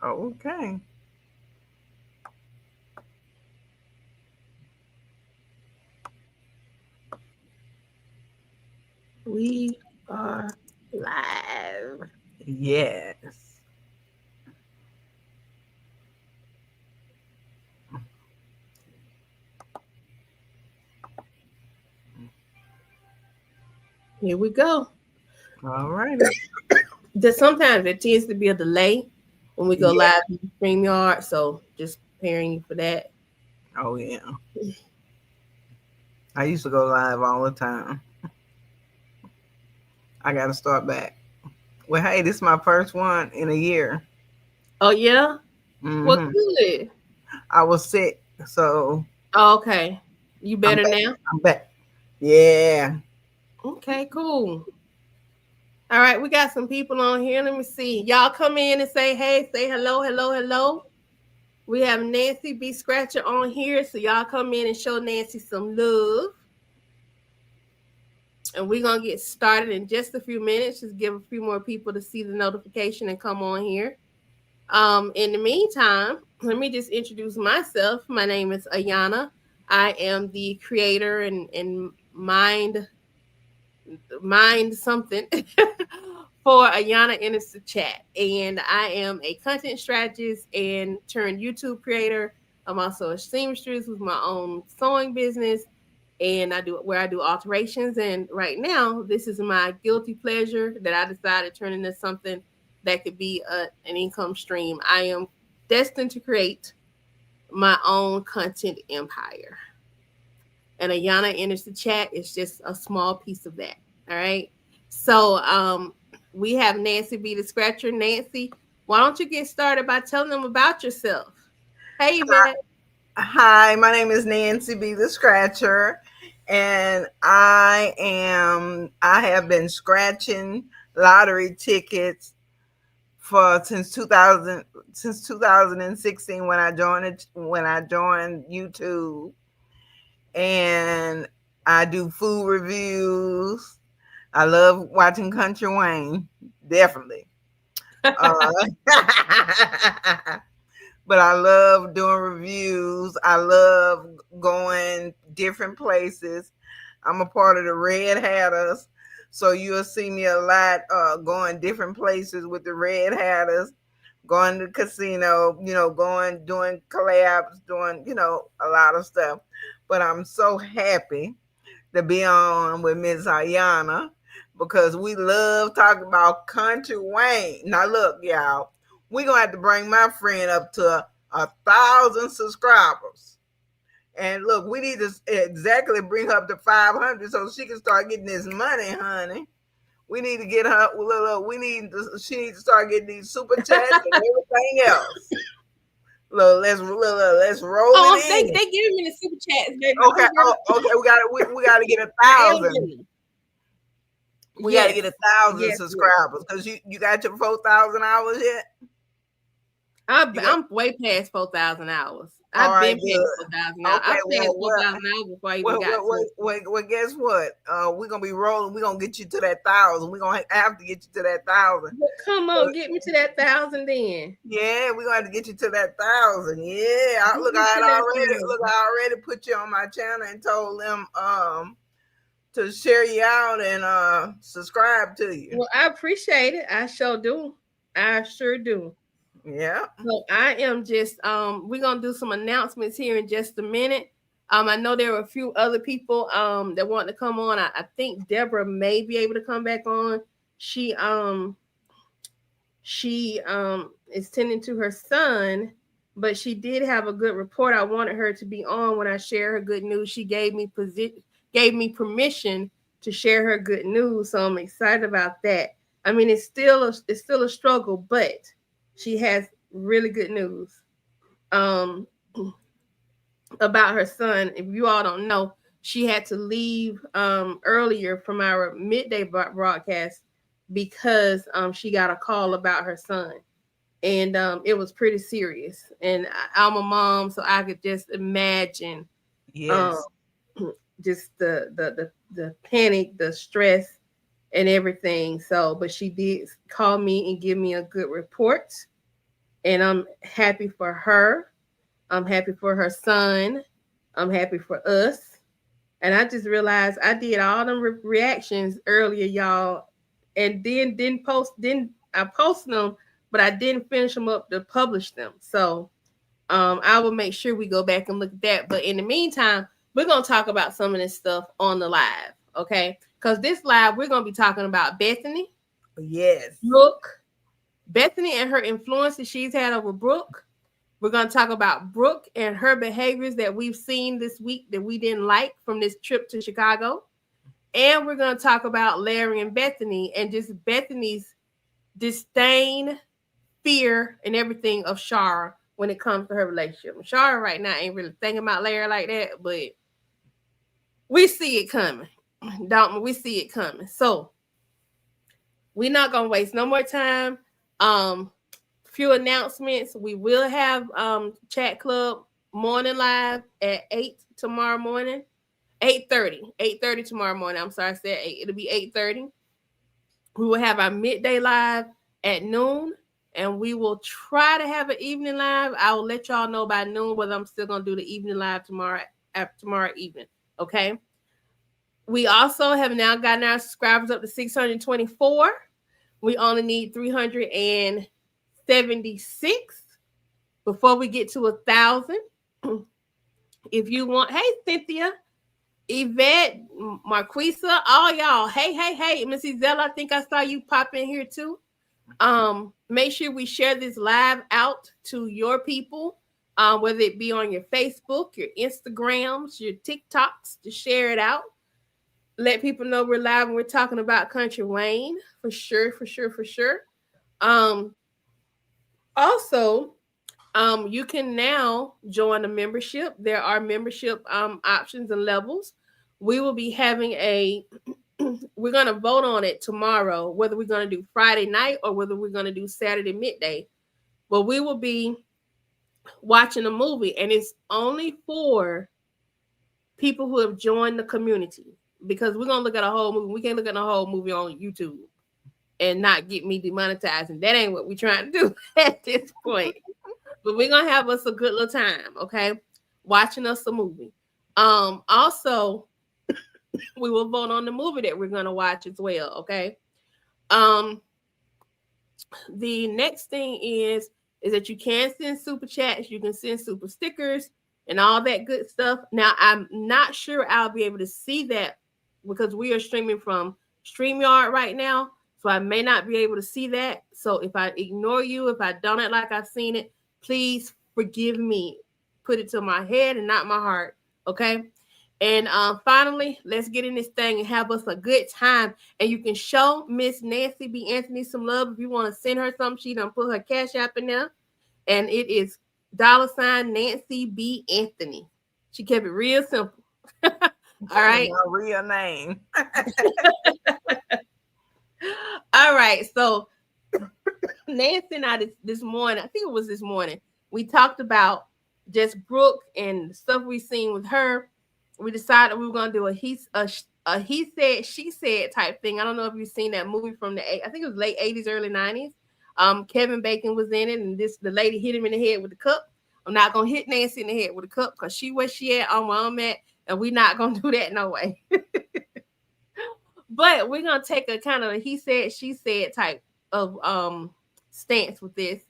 Okay. We are live. Yes. Here we go. All righty. Sometimes there tends to be a delay when we go Yeah. live in StreamYard, so just preparing you for that. Oh yeah. I used to go live all the time. I got to start back. Well, hey, this is my first one in a year. Oh yeah? Well, Hmm. good. I was sick, so Oh, okay. You I'm better back. now? I'm back. Yeah. Okay, cool. All right, we got some people on here. Let me see. Y'all come in and say hey, say hello, hello, hello. We have Nancy B. Scratcher on here, so y'all come in and show Nancy some love. And we're gonna get started in just a few minutes. Just give a few more people to see the notification and come on here. In the meantime, let me just introduce myself. My name is Ayana. I am the creator and mind something for Ayana Innocent Chat. And I am a content strategist and turned YouTube creator. I'm also a seamstress with my own sewing business. And I do alterations. And right now, this is my guilty pleasure that I decided to turn into something that could be an income stream. I am destined to create my own content empire. And Ayana enters the chat is just a small piece of that. All right. So we have Nancy B the Scratcher. Nancy, why don't you get started by telling them about yourself? Hey Yvette. Hi, my name is Nancy B. the Scratcher, and I have been scratching lottery tickets for since 2016 when I joined YouTube, and I do food reviews. I love watching Country Wayne, definitely. Uh, but I love doing reviews. I love going different places. I'm a part of the Red Hatters, so you'll see me a lot going different places with the Red Hatters, going to the casino, going doing collabs, doing a lot of stuff. But I'm so happy to be on with Miss Ayana because we love talking about Country Wayne. Now look, y'all, we're gonna have to bring my friend up to 1,000 subscribers. And look, we need to exactly bring her up to 500 so she can start getting this money, honey. We need to get her. Look, she needs to start getting these super chats and everything else. Let's roll it Oh, in. they giving me the super chats, baby. Okay. Oh, okay. We got to get a I am thousand. getting. We got to Yes, get 1,000 yes, yes. subscribers because you got your 4,000 hours yet. You got I'm way past 4,000 hours. all I've right. been past Good. 4,000 hours. I Okay. passed Well, 4,000 hours before I even got to it. guess what? We're gonna be rolling. We're gonna get you to that 1,000. We're gonna have to get you to that 1,000. Well, come So, on, get me to that 1,000 then. yeah, we're gonna have to get you to that 1,000. Yeah. Get Look, me to that 1,000. I already put you on my channel and told them to share you out and subscribe to you. Well, I appreciate it. I sure do. I sure do. Yeah. So I am just we're gonna do some announcements here in just a minute. I know there are a few other people that want to come on. I think Deborah may be able to come back on. She um she is tending to her son, but she did have a good report. I wanted her to be on when I share her good news. She gave me permission to share her good news, so I'm excited about that. I mean, it's still a struggle, but she has really good news um about her son. If you all don't know, she had to leave earlier from our midday broadcast because she got a call about her son, and it was pretty serious. And I'm a mom, so I could just imagine um, Yes. just the panic, the stress, and everything. So, but she did call me and give me a good report, and I'm happy for her. I'm happy for her son. I'm happy for us. And I just realized I did all them reactions earlier, y'all, and then didn't post. Didn't I posted them, but I didn't finish them up to publish them. So I will make sure we go back and look at that. But in the meantime, we're gonna talk about some of this stuff on the live, okay? Because this live we're gonna be talking about Bethany, Yes. Brooke, Bethany and her influences she's had over Brooke. We're going to talk about Brooke and her behaviors that we've seen this week that we didn't like from this trip to Chicago. And we're going to talk about Larry and Bethany and just Bethany's disdain, fear, and everything of Shara when it comes to her relationship. Shara right now ain't really thinking about Larry like that, but we see it coming. Don't we see it coming? So we're not gonna waste no more time. Few announcements. We will have chat club morning live at 8 tomorrow morning. 8:30. 8:30 tomorrow morning. I'm sorry, I said 8. It'll be 8:30. We will have our midday live at noon. And we will try to have an evening live. I will let y'all know by noon whether I'm still gonna do the evening live tomorrow after tomorrow evening. Okay. We also have now gotten our subscribers up to 624. We only need 376 before we get to 1,000. If you want, hey Cynthia, Yvette, Marquisa, all y'all, hey, Missy Zella, I think I saw you pop in here too. Make sure we share this live out to your people, whether it be on your Facebook, your Instagrams, your TikToks, to share it out. Let people know we're live and we're talking about Country Wayne for sure, for sure, for sure. Um, Also, you can now join a membership. There are membership options and levels. We will be having we're going to vote on it tomorrow, whether we're going to do Friday night or whether we're going to do Saturday midday. But we will be watching a movie, and it's only for people who have joined the community because we're going to look at a whole movie. We can't look at a whole movie on YouTube and not get me demonetized. And that ain't what we're trying to do at this point. But we're gonna have us a good little time, okay? Watching us a movie. Also, we will vote on the movie that we're gonna watch as well, okay? Um, the next thing is that you can send super chats, you can send super stickers and all that good stuff. Now, I'm not sure I'll be able to see that because we are streaming from StreamYard right now. So I may not be able to see that. So if I ignore you, if I don't act like I've seen it, please forgive me. Put it to my head and not my heart. Okay. And finally, let's get in this thing and have us a good time. And you can show Miss Nancy B. Anthony some love if you want to send her something. She done put her cash app in there. And it is $ Nancy B. Anthony. She kept it real simple. All right. My real name. All right. So Nancy and I this morning, I think it was this morning, we talked about just Brooke and the stuff we seen with her. We decided we were gonna do a he said she said type thing. I don't know if you've seen that movie from I think it was late 80s, early 90s. Kevin Bacon was in it, and the lady hit him in the head with the cup. I'm not gonna hit Nancy in the head with a cup because she where she at on where I'm at, and we're not gonna do that no way. But we're gonna take a kind of a he said she said type of stance with this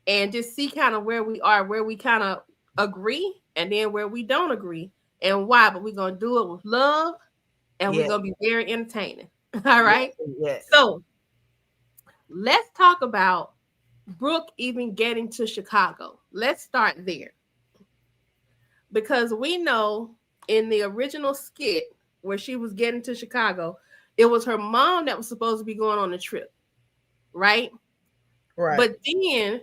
and just see kind of where we are, where we kind of agree, and then where we don't agree and why. But we're gonna do it with love, and we're Yes. gonna be very entertaining. All right. Yes. So let's talk about Brooke even getting to Chicago. Let's start there. Because we know in the original skit where she was getting to Chicago, it was her mom that was supposed to be going on the trip, right? Right. But then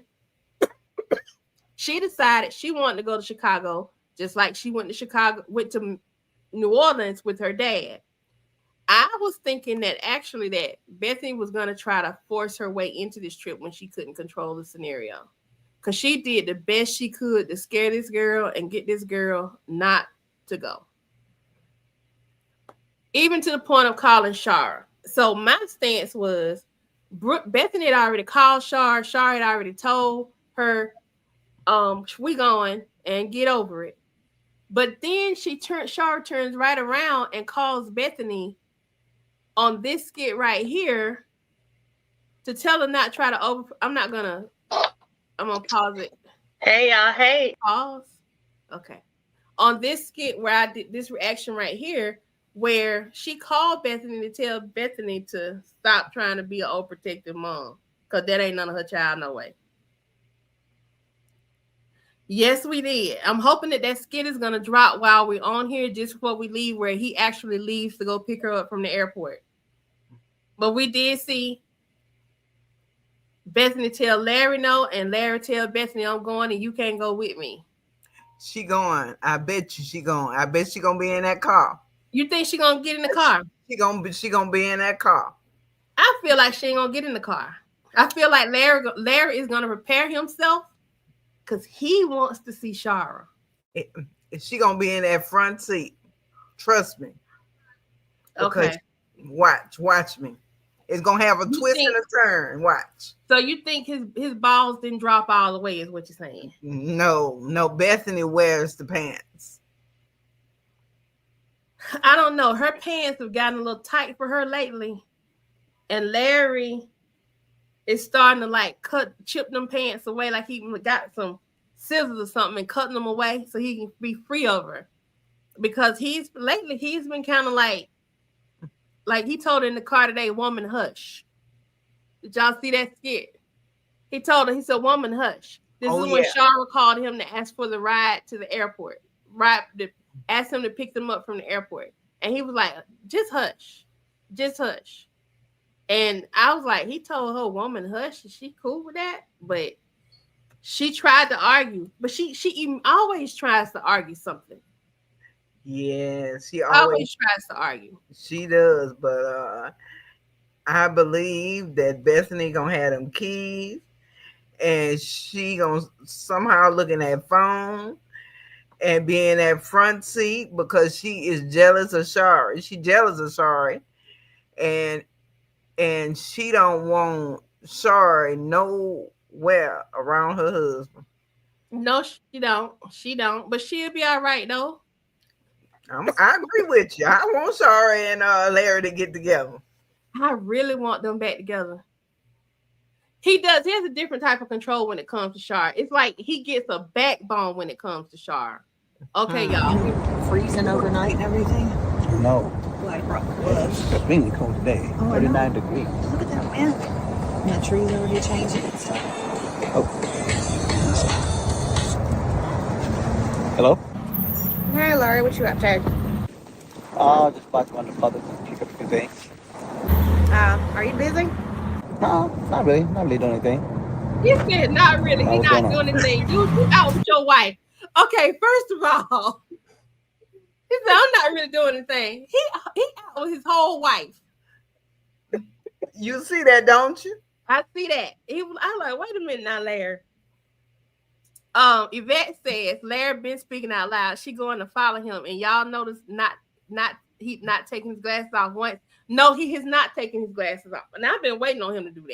she decided she wanted to go to Chicago, just like she went to New Orleans with her dad. I was thinking that actually that Bethany was going to try to force her way into this trip when she couldn't control the scenario. Because she did the best she could to scare this girl and get this girl not to go. Even to the point of calling Shara. So my stance was Bethany had already called Shara. Shara had already told her, we going and get over it. But then Shar turns right around and calls Bethany on this skit right here to tell her not try to over. I'm gonna pause it. Hey y'all, hey. Pause. Okay. On this skit where I did this reaction right here, where she called Bethany to tell Bethany to stop trying to be an overprotective mom, because that ain't none of her child, no way. Yes, we did. I'm hoping that skit is gonna drop while we're on here, just before we leave, where he actually leaves to go pick her up from the airport. But we did see Bethany tell Larry no, and Larry tell Bethany I'm going and you can't go with me. She going. I bet you she going. I bet she gonna be in that car. You think she gonna get in the car? She gonna be in that car. I feel like she ain't gonna get in the car. I feel like Larry is gonna prepare himself because he wants to see Shara. She gonna be in that front seat. Trust me. Okay. Watch me. It's gonna have a twist and a turn. Watch. So you think his balls didn't drop all the way, is what you're saying? No. Bethany wears the pants. I don't know. Her pants have gotten a little tight for her lately. And Larry is starting to chip them pants away, like he got some scissors or something and cutting them away so he can be free of her. Because he's been kind of like he told her in the car today, woman, hush. Did y'all see that skit? He told her, he said, woman, hush. This is when Shara called him to ask for the ride to the airport. Asked him to pick them up from the airport. And he was like, just hush. Just hush. And I was like, he told her, woman, hush. Is she cool with that? But she tried to argue. But she always tries to argue something. Yeah, she always tries to argue. She does, but I believe that Bethany gonna have them keys, and she gonna somehow look in that phone and be in that front seat because she is jealous of Shari. She jealous of Shari, and she don't want Shari nowhere around her husband. No, she don't. She don't. But she'll be all right though. I agree with you. I want Shari and Larry to get together. I really want them back together. He does. He has a different type of control when it comes to Shar. It's like he gets a backbone when it comes to Shar. Okay, y'all. Freezing overnight and everything? No. Well, it probably was. It's extremely cold today. 39 degrees. Look at that wind. And the trees already changing and stuff. Oh. Hello? Hi, Laurie. What you up to? Just about to run to Publix and pick up a few things. Are you busy? Not really. Not really doing anything. He said, not really. He's not doing anything. You out with your wife. Okay, first of all, he said, I'm not really doing anything. He out with his whole wife. You see that, don't you? I see that. I'm like, wait a minute now, Larry. Yvette says Larry been speaking out loud. She going to follow him, and y'all notice he not taking his glasses off once. No, he has not taken his glasses off, and I've been waiting on him to do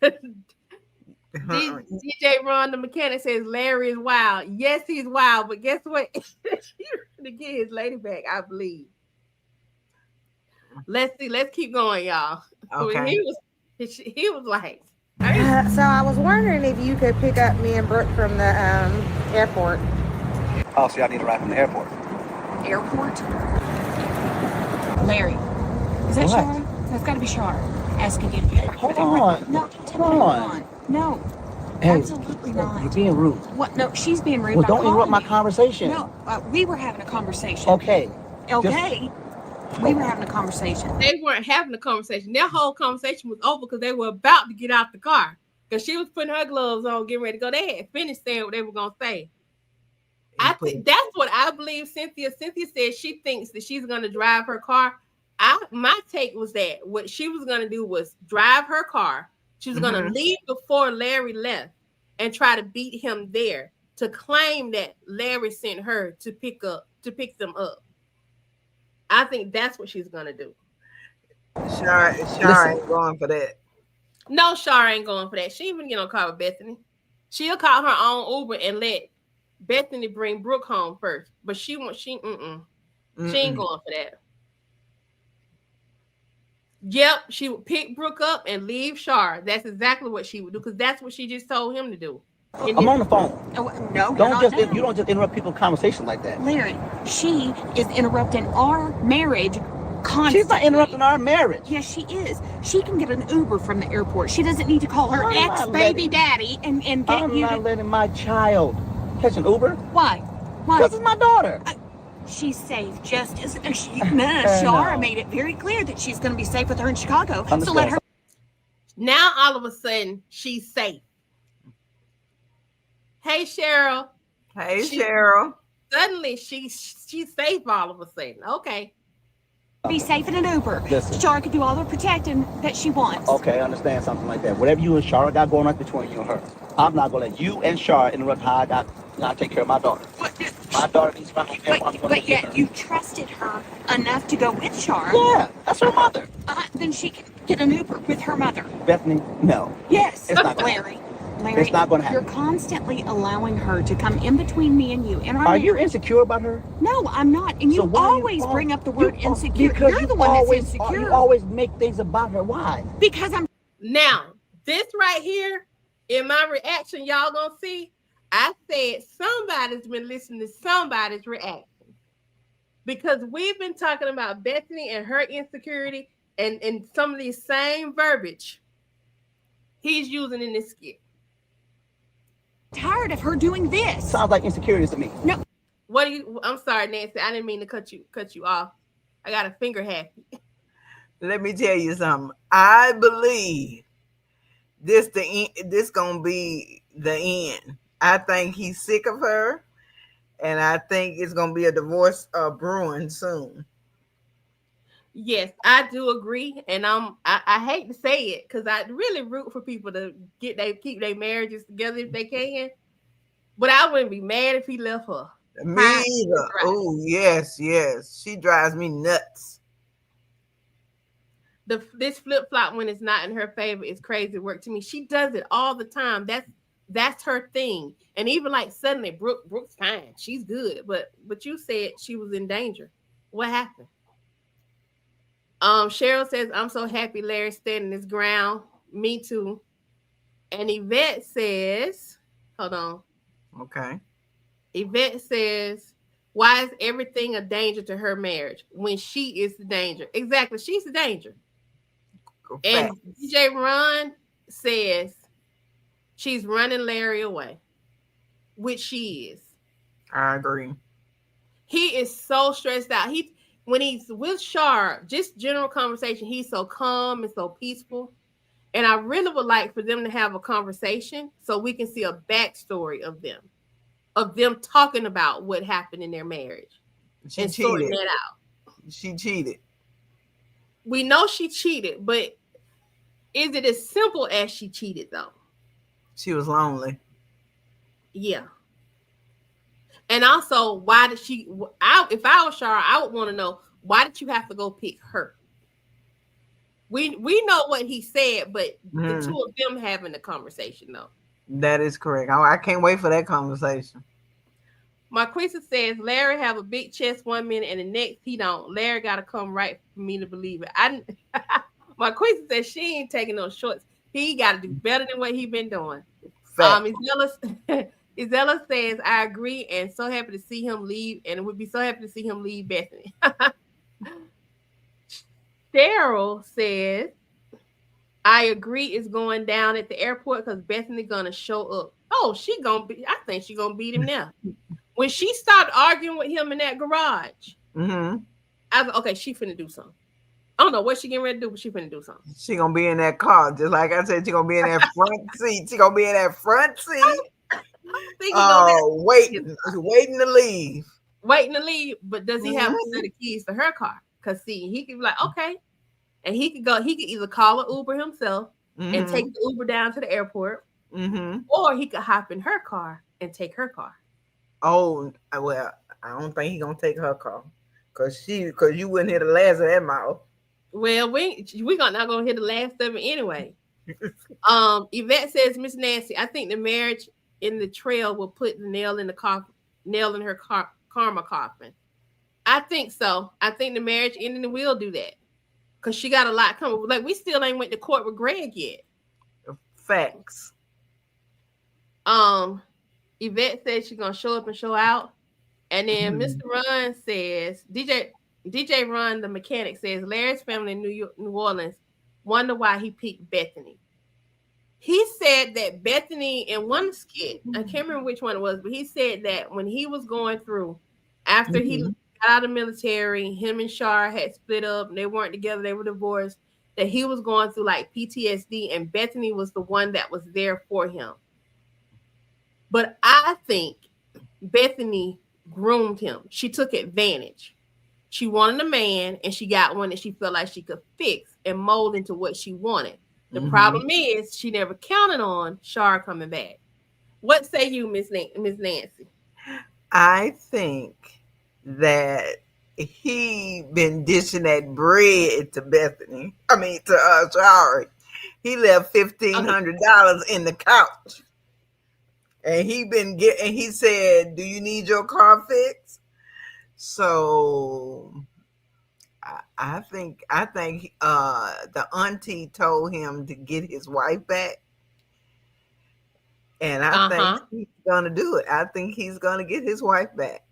that. DJ Ron the mechanic says Larry is wild. Yes, he's wild, but guess what? He's to get his lady back, I believe. Let's see. Let's keep going, y'all. Okay. He was like. So I was wondering if you could pick up me and Brooke from the airport. Oh, so y'all need a ride from the airport. Airport? Larry, is that Shar? That's got to be Shar. Asking you to pick her up. Hold on. No, hold on. No, hey, absolutely not. You're being rude. What? No, she's being rude. Well, don't interrupt my conversation. No, we were having a conversation. Okay. Okay. We were having a conversation. They weren't having a conversation. Their whole conversation was over because they were about to get out the car. Because she was putting her gloves on, getting ready to go. They had finished saying what they were going to say. I think that's what I believe Cynthia. Cynthia said she thinks that she's going to drive her car. My take was that what she was going to do was drive her car. She was going to leave before Larry left and try to beat him there to claim that Larry sent her to pick them up. I think that's what she's going to do. Shar ain't going for that. No, Shar ain't going for that. She even get on call with Bethany. She'll call her own Uber and let Bethany bring Brooke home first. But she she ain't going for that. Yep, she would pick Brooke up and leave Shar. That's exactly what she would do because that's what she just told him to do. And I'm then, on the phone. Oh, no, you're Don't not just now. you don't just interrupt people's conversation like that. Larry, she is interrupting our marriage constantly. She's not interrupting our marriage. Yes, she is. She can get an Uber from the airport. She doesn't need to call her I'm not ex-baby letting- daddy and get I'm you not to... letting my child catch an Uber Why? Why? because it's my daughter. She's safe just as... No. Shara made it very clear that she's going to be safe with her in Chicago. So Understand. let her... now all of a sudden she's safe. Hey Cheryl. Hey, Cheryl. Suddenly she's safe all of a sudden. Okay. be safe in an Uber. Listen. Shara can do all the protecting that she wants. Okay, I understand something like that. Whatever you and Shara got going on between you and her, I'm not gonna let you and Shara interrupt how I gotta take care of my daughter. My daughter needs my care. But yet you trusted her enough to go with Shara. Yeah, that's her mother. Then she can get an Uber with her mother. Bethany, no. Yes, It's not gonna Larry. Larry, It's not gonna happen. You're constantly allowing her to come in between me and you. And Are you insecure about her? No, I'm not. And you So why always bring up the word insecure. Because You're you the one always, that's insecure. You always make things about her. Why? Because I'm... Now, this right here, in my reaction, y'all gonna see, I said somebody's been listening to somebody's reaction. Because we've been talking about Bethany and her insecurity and some of these same verbiage he's using in this skit. tired of her doing this. Sounds like insecurities to me. No. What do you? I'm sorry, Nancy. I didn't mean to cut you off. I got a finger happy. Let me tell you something. I believe this gonna be the end. I think he's sick of her, and I think it's gonna be a divorce brewing soon. Yes, I do agree, and I hate to say it because I really root for people to keep their marriages together if they can. But I wouldn't be mad if he left her. Me either. Oh yes, she drives me nuts. This flip flop when it's not in her favor is crazy work to me. She does it all the time. That's her thing. And even like suddenly Brooke's fine, she's good, but you said she was in danger. What happened? Cheryl says, I'm so happy Larry's standing his ground. Me too. And Yvette says, hold on. Okay. Yvette says, why is everything a danger to her marriage when she is the danger? Exactly. She's the danger. And DJ Ron says she's running Larry away, which she is. I agree. He is so stressed out. When he's with Shar, just general conversation, he's so calm and so peaceful. And I really would like for them to have a conversation so we can see a backstory of them talking about what happened in their marriage and sorting that out. She cheated. We know she cheated, but is it as simple as she cheated though? She was lonely. Yeah. And also, why did she? If I was Shara, I would want to know why did you have to go pick her? We know what he said, but the two of them having the conversation though. That is correct. I can't wait for that conversation. Marquisa says Larry have a big chest 1 minute and the next he don't. Larry got to come right for me to believe it. Marquisa says she ain't taking no shorts. He got to do better than what he been doing. Isella says, I agree and so happy to see him leave and would be so happy to see him leave Bethany. Cheryl says, I agree it's going down at the airport because Bethany gonna show up. Oh, I think she gonna beat him now. When she stopped arguing with him in that garage, I was okay, she finna do something. I don't know what she getting ready to do, but she finna do something. She gonna be in that car, just like I said. She gonna be in that front seat. She gonna be in that front seat. Waiting to leave. Waiting to leave, but does he have a set of keys to her car? Because see, he could be like, okay, and he could go. He could either call an Uber himself and take the Uber down to the airport, or he could hop in her car and take her car. Oh well, I don't think he gonna take her car, cause you wouldn't hear the last of that mouth. Well, we not gonna hear the last of it anyway. Yvette says, Miss Nancy, I think the marriage in the trail will put the nail in her karma coffin. I think so. I think the marriage ending will do that because she got a lot coming. Like we still ain't went to court with Greg yet. Facts. Um, Yvette says she's gonna show up and show out, and then Mhm. Mr. Run says DJ Run the mechanic says Larry's family in New Orleans wonder why he picked Bethany. He said that Bethany in one skit, I can't remember which one it was, but he said that when he was going through, after he got Mhm. out of the military, him and Shar had split up, and they weren't together, they were divorced, that he was going through like PTSD, and Bethany was the one that was there for him. But I think Bethany groomed him. She took advantage. She wanted a man, and she got one that she felt like she could fix and mold into what she wanted. The Mhm. problem is she never counted on Shar coming back. What say you, Miss Nancy? I think that he been dishing that bread to Bethany. I mean to Shari. He left Okay. $1,500 in the couch. And he been getting he said, do you need your car fixed? So I think the auntie told him to get his wife back, and I think Uh-huh. he's gonna do it. I think he's gonna get his wife back.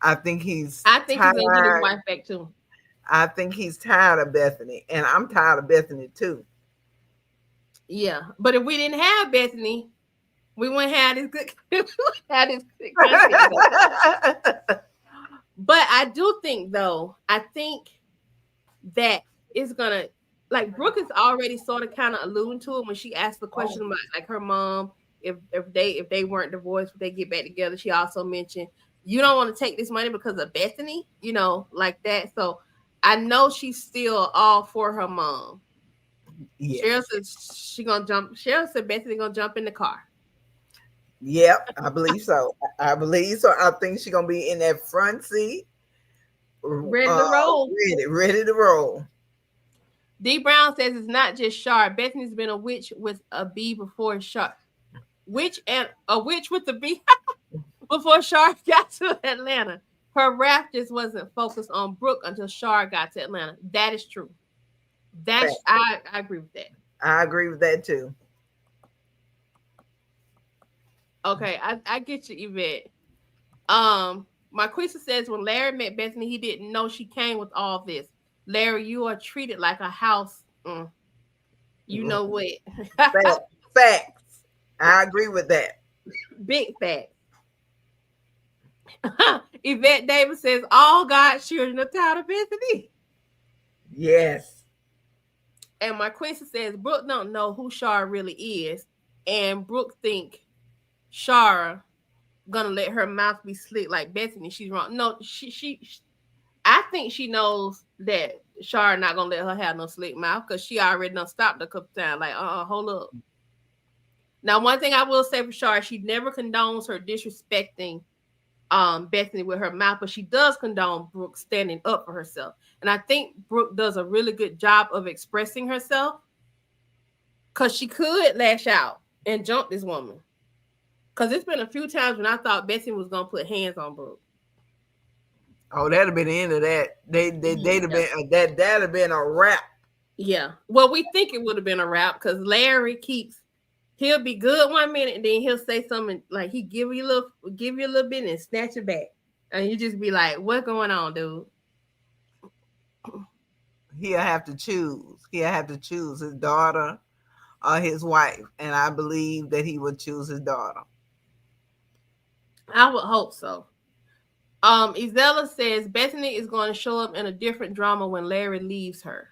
I think he's I think he's gonna get his tired. wife back too. I think he's tired of Bethany, and I'm tired of Bethany too. Yeah. But if we didn't have Bethany, we wouldn't have this good have this good content together. But I do think though, I think that it's gonna like Brooke is already sort of kind of alluding to it when she asked the question about like her mom if they weren't divorced would they get back together. She also mentioned you don't want to take this money because of Bethany, like that. So I know she's still all for her mom. Cheryl Yes. said she gonna jump. Cheryl said Bethany gonna jump in the car, Yep, I believe so. I believe so. I think she's gonna be in that front seat, ready to roll. ready to roll. D Brown says it's not just Shar. Bethany's been a witch with a B before Shar. Witch and a witch with a B before Shar got to Atlanta. Her rap just wasn't focused on Brooke until Shar got to Atlanta. That is true. Fact. I agree with that. I agree with that too. Okay, I get you, Yvette. Marquisa says when Larry met Bethany, he didn't know she came with all this. Larry, you are treated like a house. You know what? Fact, facts. I agree with that. Big fact. Yvette Davis says all God's children are tired of Bethany. Yes. And Marquisa says Brooke don't know who Shara really is, and Brooke think Shara gonna let her mouth be slick like Bethany. She's wrong. No, I think she knows that Shara not gonna let her have no slick mouth because she already done stopped a couple times. Like, hold up. Now, one thing I will say for Shara, she never condones her disrespecting Bethany with her mouth, but she does condone Brooke standing up for herself. And I think Brooke does a really good job of expressing herself because she could lash out and jump this woman. Because it's been a few times when I thought Bethany was gonna put hands on Brooke. Oh, that'd have been the end of that. They'd have Yeah. been that'd have been a wrap. Yeah. Well, we think it would have been a wrap because Larry he'll be good one minute and then he'll say something like he give you a little bit and snatch it back. And you just be like, what's going on, dude? He'll have to choose. He'll have to choose his daughter or his wife. And I believe that he would choose his daughter. I would hope so. Isella says Bethany is going to show up in a different drama when Larry leaves her.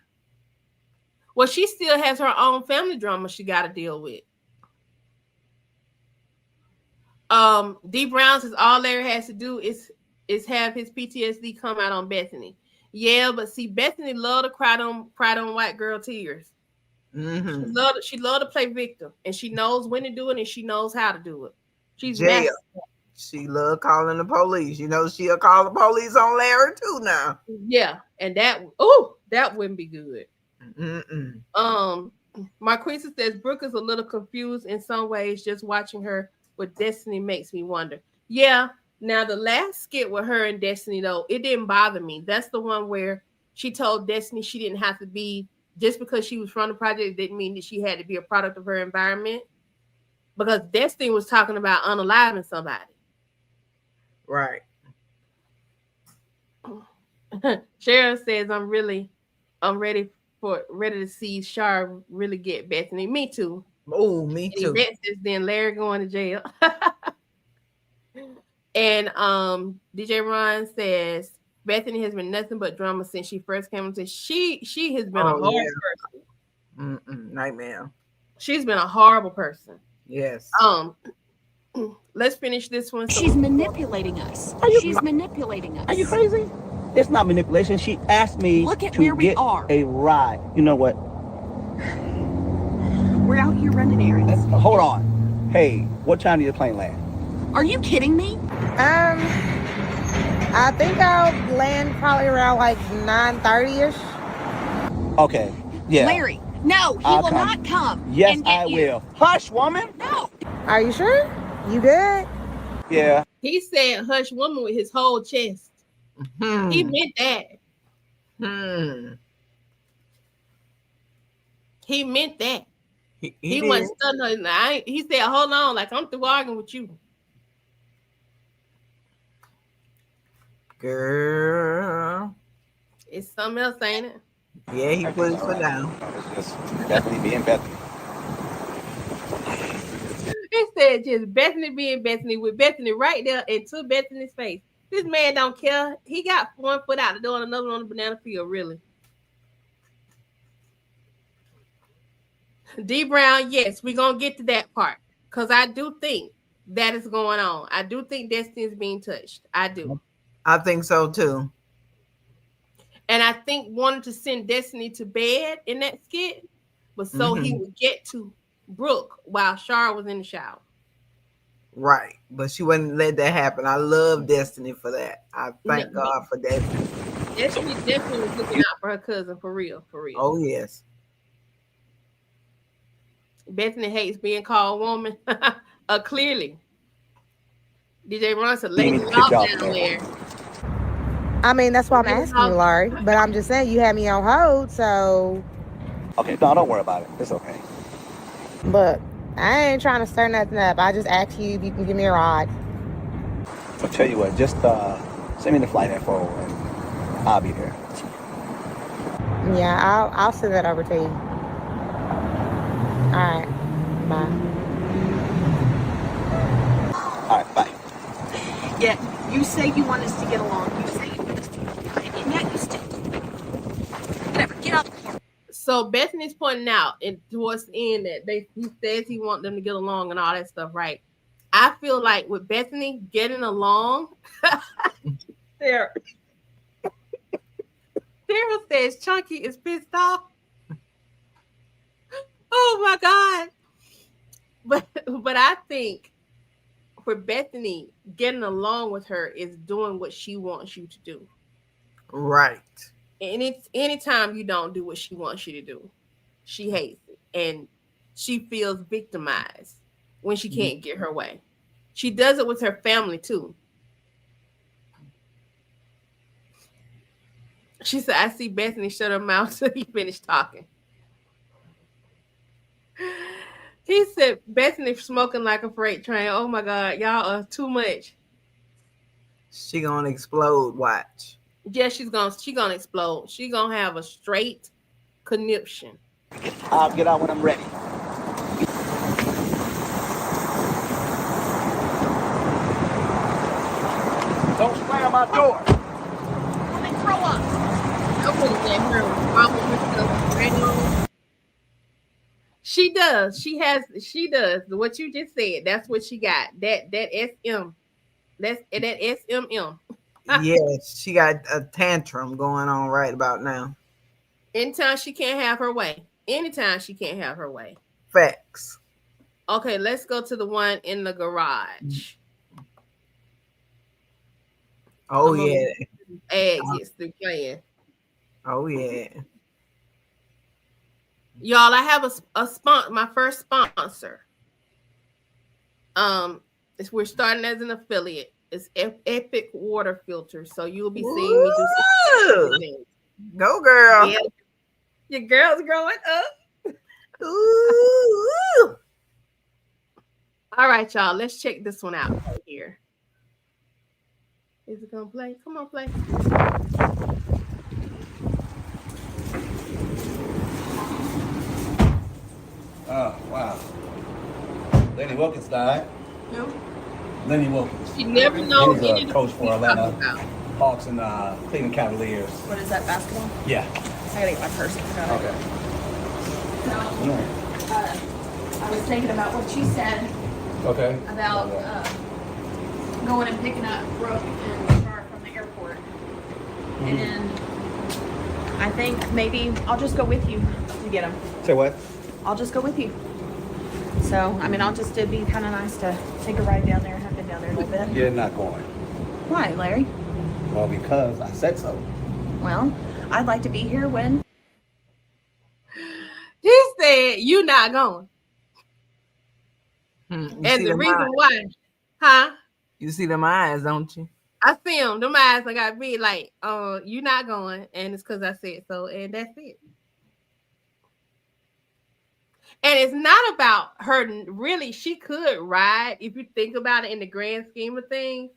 Well, she still has her own family drama she got to deal with. D Brown says all Larry has to do is have his PTSD come out on Bethany. Yeah, but see, Bethany loved to cry on white girl tears. Mm-hmm. She loved to play victim, and she knows when to do it, and she knows how to do it. She's Jail. master. She loved calling the police. She'll call the police on Larry too now. Yeah, and that wouldn't be good. Mm-mm. Marquisa says Brooke is a little confused in some ways. Just watching her with Destiny makes me wonder. Yeah. Now the last skit with her and Destiny though, it didn't bother me. That's the one where she told Destiny she didn't have to be just because she was from the project didn't mean that she had to be a product of her environment. Because Destiny was talking about unaliving somebody. Right. Cheryl says I'm ready to see Shar really get Bethany. Me too. Oh, me And too. Yvette says then Larry going to jail. And DJ Ron says Bethany has been nothing but drama since she first came into she has been a Oh horrible yeah. person. Nightmare. She's been a horrible person. Yes. Let's finish this one. She's manipulating us. She's manipulating us. Are you crazy? It's not manipulation. She asked me Look at to where we get are. a ride. You know what? We're out here running errands. Hold on. Hey, what time did the plane land? Are you kidding me? I think I'll land probably around like 9:30ish. Okay. Yeah. Larry, no, he I'll will come. not come. Yes, and get I you. will. Hush, woman. No. Are you sure? You good? Yeah. He said hush woman with his whole chest. He meant that. He meant that. He wasn't did. studying. He said, hold on, like I'm through arguing with you. Girl. It's something else, ain't it? Yeah, he put his foot down. It's just Bethany being Bethany. He said just Bethany being Bethany with Bethany right there into Bethany's face. This man don't care. He got one foot out the door and another on the banana field, really. D Brown, yes, we're gonna get to that part. Because I do think that is going on. I do think Destiny is being touched. I do. I think so too. And I think wanting to send Destiny to bed in that skit was so he would get to Brooke while Shar was in the shower. Right. But she wouldn't let that happen. I love Destiny for that. I thank God for Destiny. Destiny definitely was looking out for her cousin, for real, for real. Oh, yes. Bethany hates being called woman. Clearly. DJ Ron said, lay the law down there. I mean, that's why I'm asking you, Laurie. But I'm just saying, you had me on hold, so. Okay, no, don't worry about it. It's okay. Look, I ain't trying to stir nothing up. I just asked you if you can give me a ride. I'll tell you what, just send me the flight info and I'll be there. Yeah, I'll send that over to you. All right. Bye. All right, bye. Yeah, you say you want us to get along. You say you want us to get along. And yet you still. Whatever, get out. So Bethany's pointing out towards the end that he says he wants them to get along and all that stuff, right? I feel like with Bethany getting along, Sarah says Chunky is pissed off. Oh my God. But I think for Bethany, getting along with her is doing what she wants you to do. Right. And it's anytime you don't do what she wants you to do, she hates it. And she feels victimized when she can't get her way. She does it with her family too. She said, I see Bethany shut her mouth till he finished talking. He said, Bethany smoking like a freight train. Oh my God, y'all are too much. She gonna explode, watch. Yeah, she gonna explode. She gonna have a straight conniption. I'll get out when I'm ready. Don't slam my door. Let me throw up. I wouldn't let her wobble herself right on. She does. She does. What you just said. That's what she got. That SM. That SMM. Yes, she got a tantrum going on right about now. Anytime she can't have her way. Anytime she can't have her way. Facts. Okay, let's go to the one in the garage. Oh yeah. Ed gets through playing. Oh yeah. Y'all, I have my first sponsor. We're starting as an affiliate. It's Epic Water Filters. So you'll be seeing me do some Woo! things. Go girl. Yeah, your girl's growing up. Ooh. All right, y'all. Let's check this one out right here. Is it gonna play? Come on, play. Oh, wow. Lenny Wilkins died. No. Lenny Wilkins. You never know He's any a of the coach people for he's talking Atlanta about. Hawks and Cleveland Cavaliers. What is that, basketball? Yeah. I gotta get my purse. I forgot it. Okay. I was thinking about what you said Okay. about going and picking up Brooke and Char from the airport. And I think maybe I'll just go with you to get them. Say what? I'll just go with you. So, I mean, it'd be kind of nice to take a ride down there. I've been down there a little bit. You're not going. Why, Larry? Well, because I said so. Well, I'd like to be here when. He said, "You not going." You And see the them reason eyes. why, huh? You see them eyes, don't you? I see him. Them eyes, I got be like, you not going, and it's because I said so, and that's it. And it's not about her. Really, she could ride if you think about it in the grand scheme of things.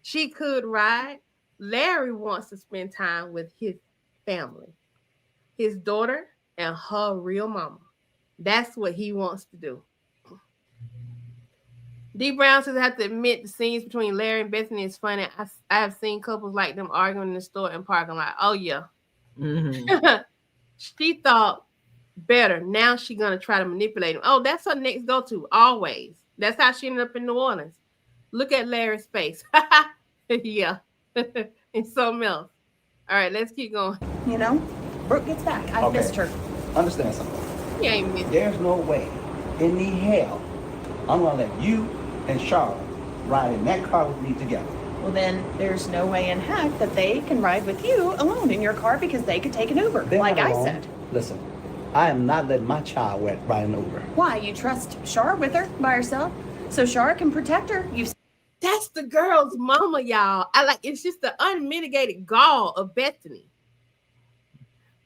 She could ride. Larry wants to spend time with his family, his daughter, and her real mama. That's what he wants to do. D Brown says I have to admit the scenes between Larry and Bethany is funny. I have seen couples like them arguing in the store and parking lot. Oh yeah. Mm-hmm. She thought better. Now she gonna try to manipulate him. Oh, that's her next go-to. Always. That's how she ended up in New Orleans. Look at Larry's face. Yeah. And something else. All right, let's keep going. You know, Brooke gets back. I missed her. Understand something. He ain't missing. There's no way in the hell I'm gonna let you and Charlotte ride in that car with me together. Well, then there's no way in heck that they can ride with you alone in your car because they could take an Uber, They're like not I alone. said. Listen, I am not letting my child ride an Uber. Why? You trust Shar with her by herself? So Shar can protect her? That's the girl's mama, y'all. It's just the unmitigated gall of Bethany.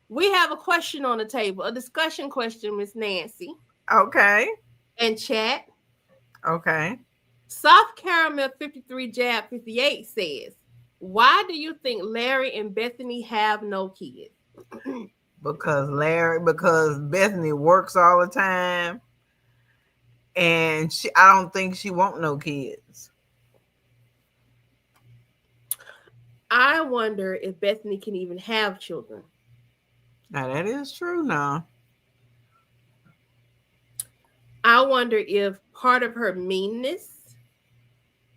We have a question on the table, a discussion question, Miss Nancy. Okay. And chat. Okay. Soft Caramel 53 Jab 58 says, why do you think Larry and Bethany have no kids? Because Bethany works all the time, and I don't think she want no kids. I wonder if Bethany can even have children. Now that is true now. I wonder if part of her meanness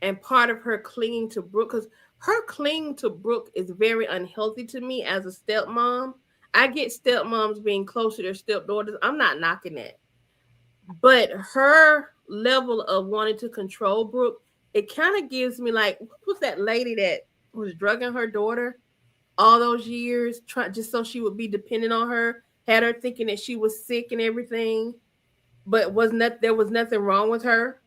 and part of her clinging to Brooke, because her clinging to Brooke is very unhealthy to me as a stepmom. I get stepmoms being close to their stepdaughters. I'm not knocking that. But her level of wanting to control Brooke, it kind of gives me like, what was that lady that was drugging her daughter all those years, just so she would be dependent on her, had her thinking that she was sick and everything, but there was nothing wrong with her.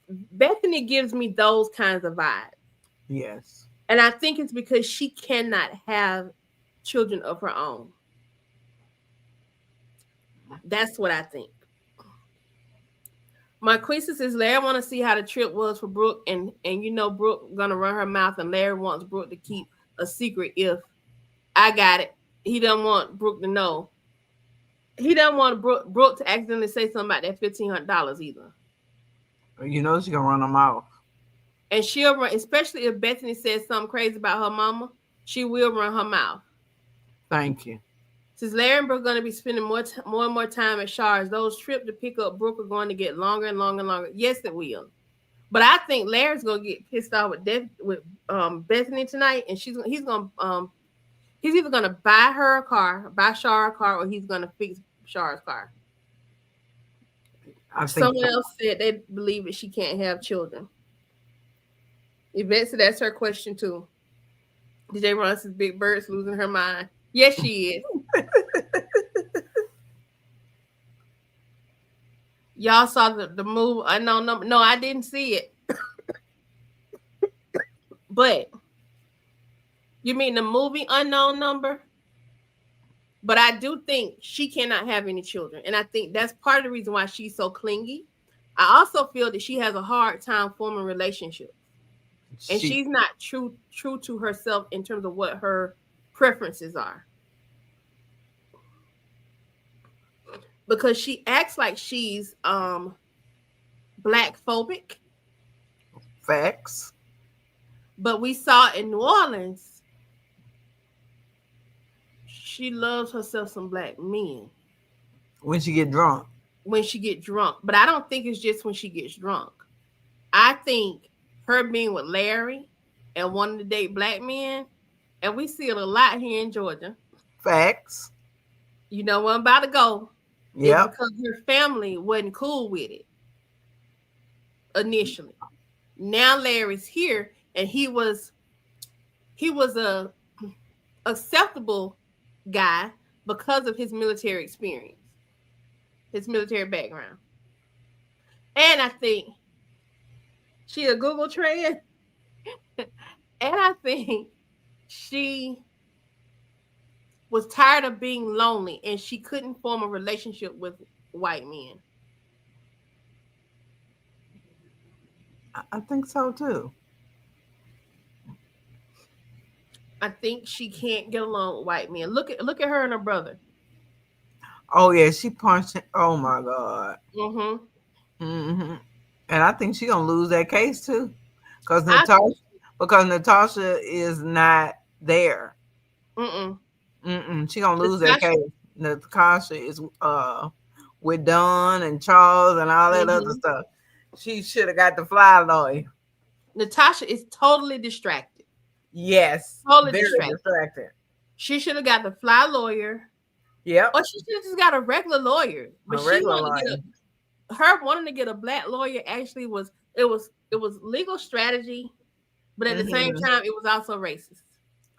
Bethany gives me those kinds of vibes. Yes. And I think it's because she cannot have children of her own. That's what I think. Marquisa says, Larry want to see how the trip was for Brooke, and Brooke gonna run her mouth, and Larry wants Brooke to keep a secret. If I got it, he doesn't want Brooke to know. He doesn't want Brooke to accidentally say something about that $1,500 either. You know she's gonna run them off. And she'll run, especially if Bethany says something crazy about her mama, she will run her mouth. Thank you. Since Larry and Brooke are going to be spending more and more time at Shars, those trips to pick up Brooke are going to get longer and longer and longer. Yes, it will. But I think Larry's going to get pissed off with Bethany tonight, and he's either going to buy her a car, buy Shar a car, or he's going to fix Shar's car. Someone else said they believe that she can't have children. Yvette said that's her question too. DJ Ron says Big Bird's losing her mind. Yes, she is. Y'all saw the move unknown number. No, I didn't see it. But you mean the movie Unknown Number? But I do think she cannot have any children. And I think that's part of the reason why she's so clingy. I also feel that she has a hard time forming relationships. And She she's not true to herself in terms of what her preferences are. Because she acts like she's black phobic, facts but we saw in New Orleans she loves herself some black men when she get drunk. when she get drunk. But I don't think it's just when she gets drunk. I think her being with Larry and wanting to date black men, and we see it a lot here in Georgia. Facts. You know where I'm about to go is Yep. because her family wasn't cool with it initially. Now Larry's here, and he was a acceptable guy because of his military experience, his military background. And I think she a Google trend. And I think she was tired of being lonely and she couldn't form a relationship with white men. I think so too. I think she can't get along with white men. Look at her and her brother. Oh yeah, she punched. Oh my god. Mm-hmm. Hmm. And I think she gonna lose that case too, because I Natasha is not there. mm-mm. She gonna lose that Natasha, case. Natasha is with Don and Charles and all that other mm-hmm. stuff. She should have got the fly lawyer. Natasha is totally distracted. Yes, Totally very distracted. distracted. She should have got the fly lawyer, Yep, or she should have just got a regular lawyer. a But she regular wanted to lawyer. get her wanting to get a black lawyer actually was legal strategy, but at the same Hmm. time it was also racist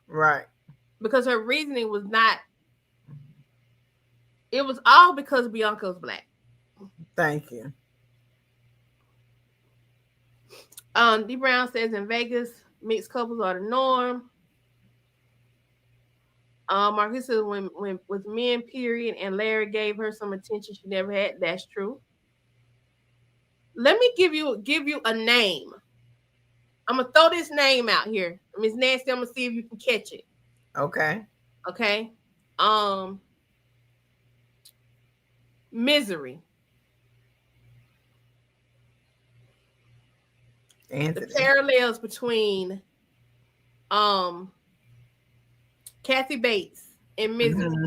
Right. because her reasoning was not. It was all because Bianca was black. Thank you. D Brown says in Vegas, mixed couples are the norm. Marcus says when with men, period, and Larry gave her some attention she never had. That's true. Let me give you a name. I'm gonna throw this name out here. Miss Nancy, I'm gonna see if you can catch it. Okay. Okay. Um Misery. The Anthony. parallels between um Kathy Bates and Misery, Hmm.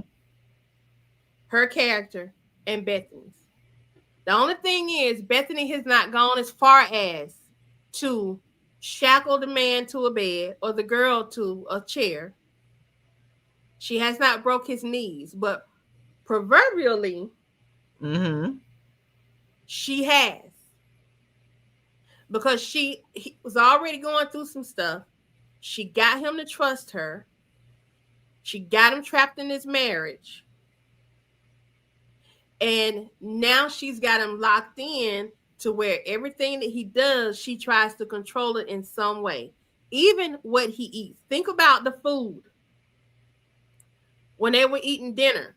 her character, and Bethany's. The only thing is Bethany has not gone as far as to shackle the man to a bed or the girl to a chair. She has not broke his knees, but proverbially Hmm. she has, because he was already going through some stuff. She got him to trust her. She got him trapped in his marriage. And now she's got him locked in to where everything that he does, she tries to control it in some way. Even what he eats. Think about the food. When they were eating dinner,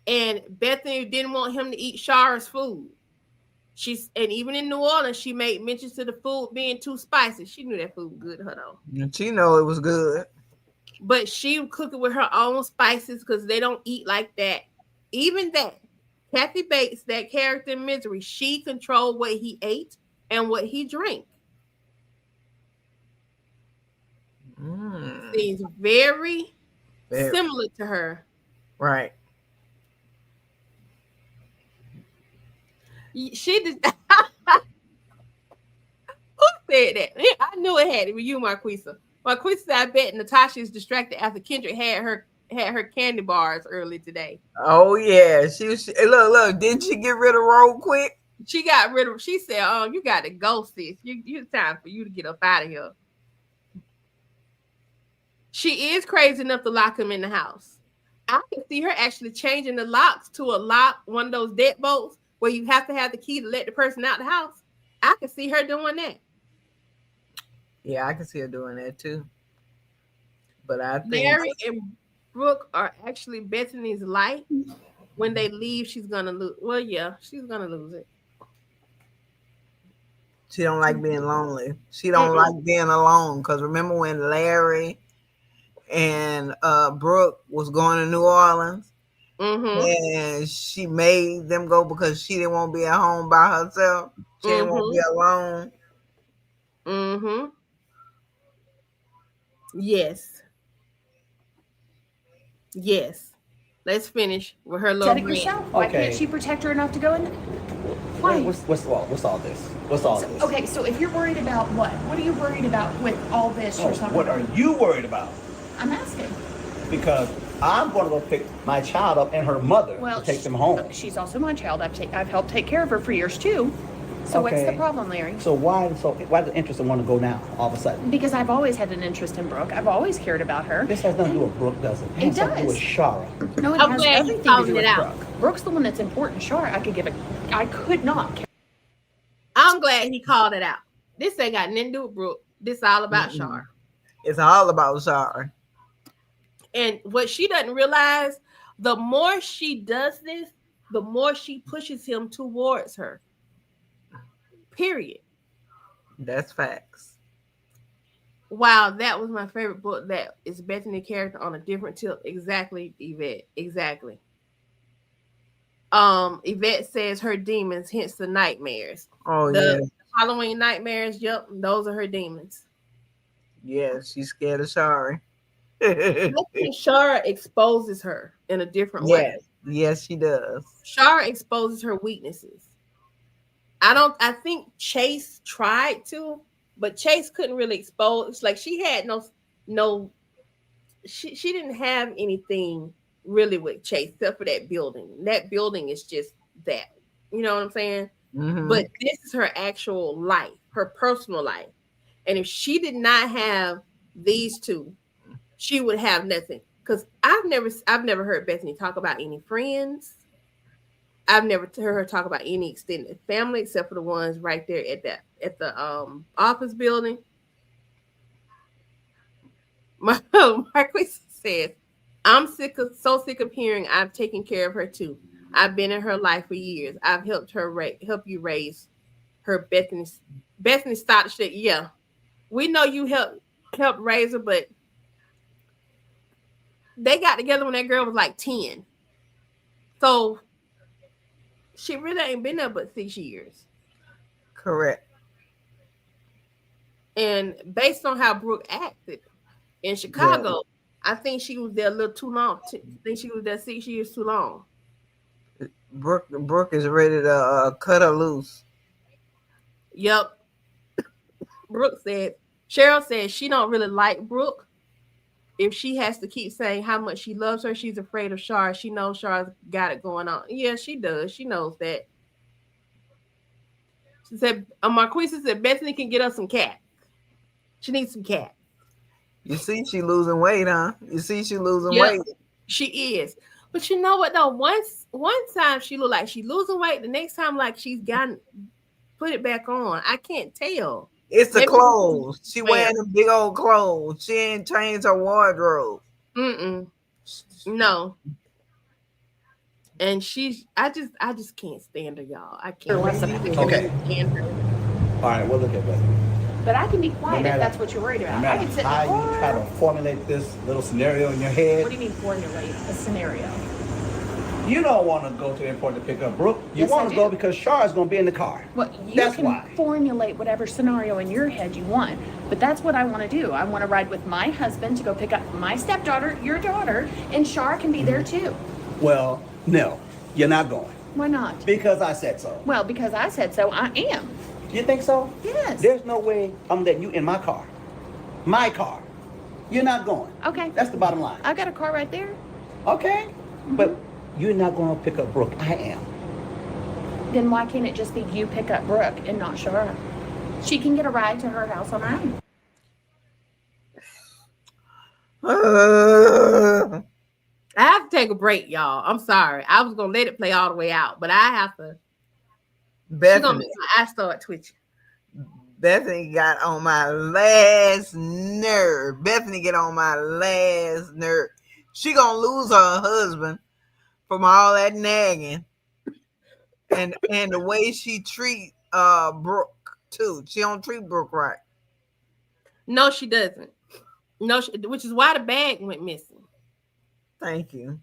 and Bethany didn't want him to eat Shara's food. And even in New Orleans, she made mentions to the food being too spicy. She knew that food was good, her though. And she know it was good. But she would cook it with her own spices because they don't eat like that. Even that, Kathy Bates, that character in Misery, she controlled what he ate and what he drank. Mm. Seems very Very- similar to her. Right. She did. Who said that? I knew it had to be you, Marquisa. Marquisa said, I bet Natasha is distracted after Kendrick had her candy bars early today. Oh yeah. Look. Didn't she get rid of Roll quick? She got rid of. She said, "Oh, you got to go, sis. It's time for you to get up out of here." She is crazy enough to lock him in the house. I can see her actually changing the locks to a lock, one of those deadbolts where you have to have the key to let the person out the house. I can see her doing that. Yeah, I can see her doing that too. But I think Larry and Brooke are actually Bethany's light. When they leave, she's gonna lose. Well, yeah, she's gonna lose it. she don't like being lonely. She don't Mm-mm. like being alone. Cause remember when Larry and Brooke was going to New Orleans Mm-hmm. and she made them go because she didn't want to be at home by herself. She didn't want to be Mm-hmm. alone. Mm-hmm. Yes. Yes. Let's finish with her little Said it rant. yourself. Why can't she protect her enough to go in? Why? What's all this? What's all So, this? okay, so if you're worried about what are you worried about with all this or something? What are you worried about? I'm asking. Because I'm going to go pick my child up and her mother Well, to take them home. she's also my child. I've helped take care of her for years too. So what's the Okay. problem, Larry? So why the interest in want to go now all of a sudden? Because I've always had an interest in Brooke. I've always cared about her. This has nothing to do with Brooke, does it? It has something to do with does. Shara. No, it I'm has glad he's everything to calling do it with out. Brooke. Brooke's the one that's important. Sure, I could not care. I'm glad he called it out. This ain't got nothing to do with Brooke. This all about Shar. It's all about sorry. And what she doesn't realize, the more she does this, the more she pushes him towards her. Period. That's facts. Wow, that was my favorite book. That is Bethany character on a different tip. Exactly, Yvette. Exactly. Yvette says her demons, hence the nightmares. Oh yeah, The Halloween nightmares, yep, those are her demons. yeah. She's scared of sorry. Yes, I think Shara exposes her in a different way. yes, she does. Shara exposes her weaknesses. I think Chase tried to, but Chase couldn't really expose. Like she had no she didn't have anything really with Chase except for that building. That building is just that. You know what I'm saying? Hmm. But this is her actual life, her personal life. And if she did not have these two, she would have nothing. Because I've never heard Bethany talk about any friends. I've never heard her talk about any extended family except for the ones right there at the office building. Marquis says, I'm so sick of hearing I've taken care of her too. I've been in her life for years. I've helped her help you raise her. Bethany started shit. Yeah, we know you helped raise her, but they got together when that girl was like 10. So she really ain't been there but 6 years. Correct. And based on how Brooke acted in Yeah. Chicago, I think she was there a little too long. I think she was there 6 years too long. Brooke is ready to cut her loose. Yep. Brooke said, Cheryl said she don't really like Brooke. If she has to keep saying how much she loves her, she's afraid of Shar. She knows Shar's got it going on. Yeah, she does. She knows that. She said, Marquisa said Bethany can get us some cat. She needs some cat. You see, she losing weight, huh? You see, she losing Yep, weight. she is. But you know what though? One time she looked like she losing weight. The next time, like she's gotten put it back on. I can't tell. It's the Maybe clothes. She wear. wearing the big old clothes. She ain't changed her wardrobe. Mm-mm. No. And I just can't stand her, y'all. I can't. Okay. Stand her. All right, we'll look at that. But I can be quiet matter- if that's what you're worried No about. I matter can sit how in the you try to car. formulate this little scenario in your What head, do you mean formulate a scenario? you don't want to go to the airport to pick up Brooke. You Yes, want I to go do. because Shar is going to be in the car. Well, you That's can why. formulate whatever scenario in your head you want, but that's what I want to do. I want to ride with my husband to go pick up my stepdaughter, your daughter, and Shar can be there too. Well, no, you're not going Why not? because I said so. Well, because I said so, I am. You think so? Yes. There's no way I'm letting you in my car. My car. You're not going. Okay. That's the bottom line. I've got a car right there. Okay? But you're not going to pick up Brooke. I am. Then why can't it just be you pick up Brooke and not Shara? She can get a ride to her house on her own. I have to take a break, y'all. I'm sorry. I was gonna let it play all the way out, but I have to She gonna Bethany. make my eye start twitching. Bethany got on my last nerve. Bethany get on my last nerve. She gonna lose her husband from all that nagging and the way she treat Brooke too. She don't treat Brooke right. No, she doesn't. No, which is why the bag went missing. Thank you.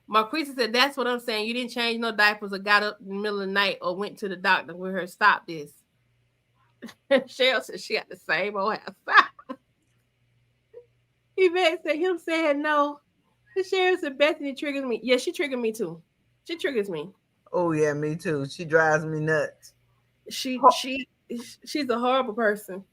Marquisa said, "That's what I'm saying. You didn't change no diapers or got up in the middle of the night or went to the doctor with her. Stop this." Cheryl said she got the same old house. Yvette said him saying no. The Cheryl said Bethany triggers me. Yeah, she triggered me too. She triggers me. Oh yeah, me too. She drives me nuts. She Ho- she she's a horrible person.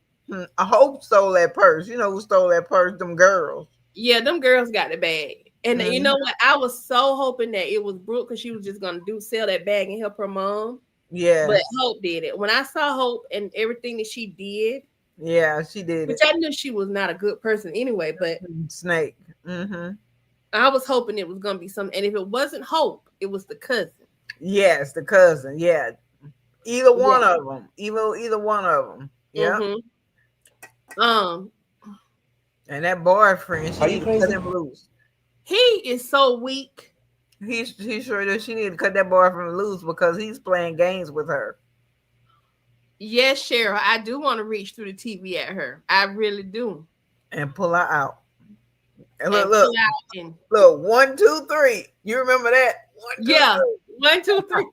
I hope stole that purse. You know who stole that purse? Them girls. Yeah, them girls got the bag. And you Mhm. know what? I was so hoping that it was Brooke because she was just gonna sell that bag and help her mom. But Yes. Hope did it. When I saw Hope and everything that she did, Yeah, she did which it. I knew she was not a good person anyway, but Snake. Mm-hmm. I was hoping it was gonna be something. And if it wasn't Hope, it was the cousin. Yes, the cousin. Yeah, either Yeah. one of them. Either one of them. Yeah. Mm-hmm. Um, And that boyfriend, she Are you need to cut crazy? him loose. he is so weak. He sure does. She need to cut that boyfriend loose because he's playing games with her. Yes, Cheryl, I do want to reach through the TV at her. I really do. And pull her out. And And look, pull out and 1, 2, 3. You remember that? One, two, yeah, 1, 2, 3.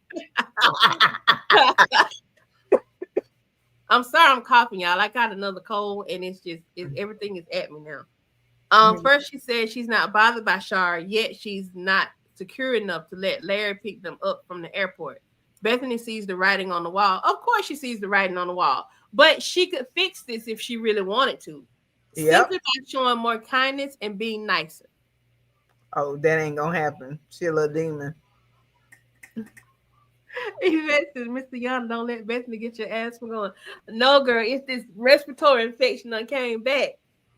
I'm sorry, I'm coughing, y'all. I got another cold, and everything is at me now. three. First she said she's not bothered by Shar, yet she's not secure enough to let Larry pick them up from the airport. Bethany sees the writing on the wall. Of course, she sees the writing on the wall, but she could fix this if she really wanted to, Yep. simply by showing more kindness and being nicer. Oh, that ain't gonna happen. She a little demon. Yvette says, Mr. Young, don't let Bethany get your ass from going. No, girl, it's this respiratory infection that came back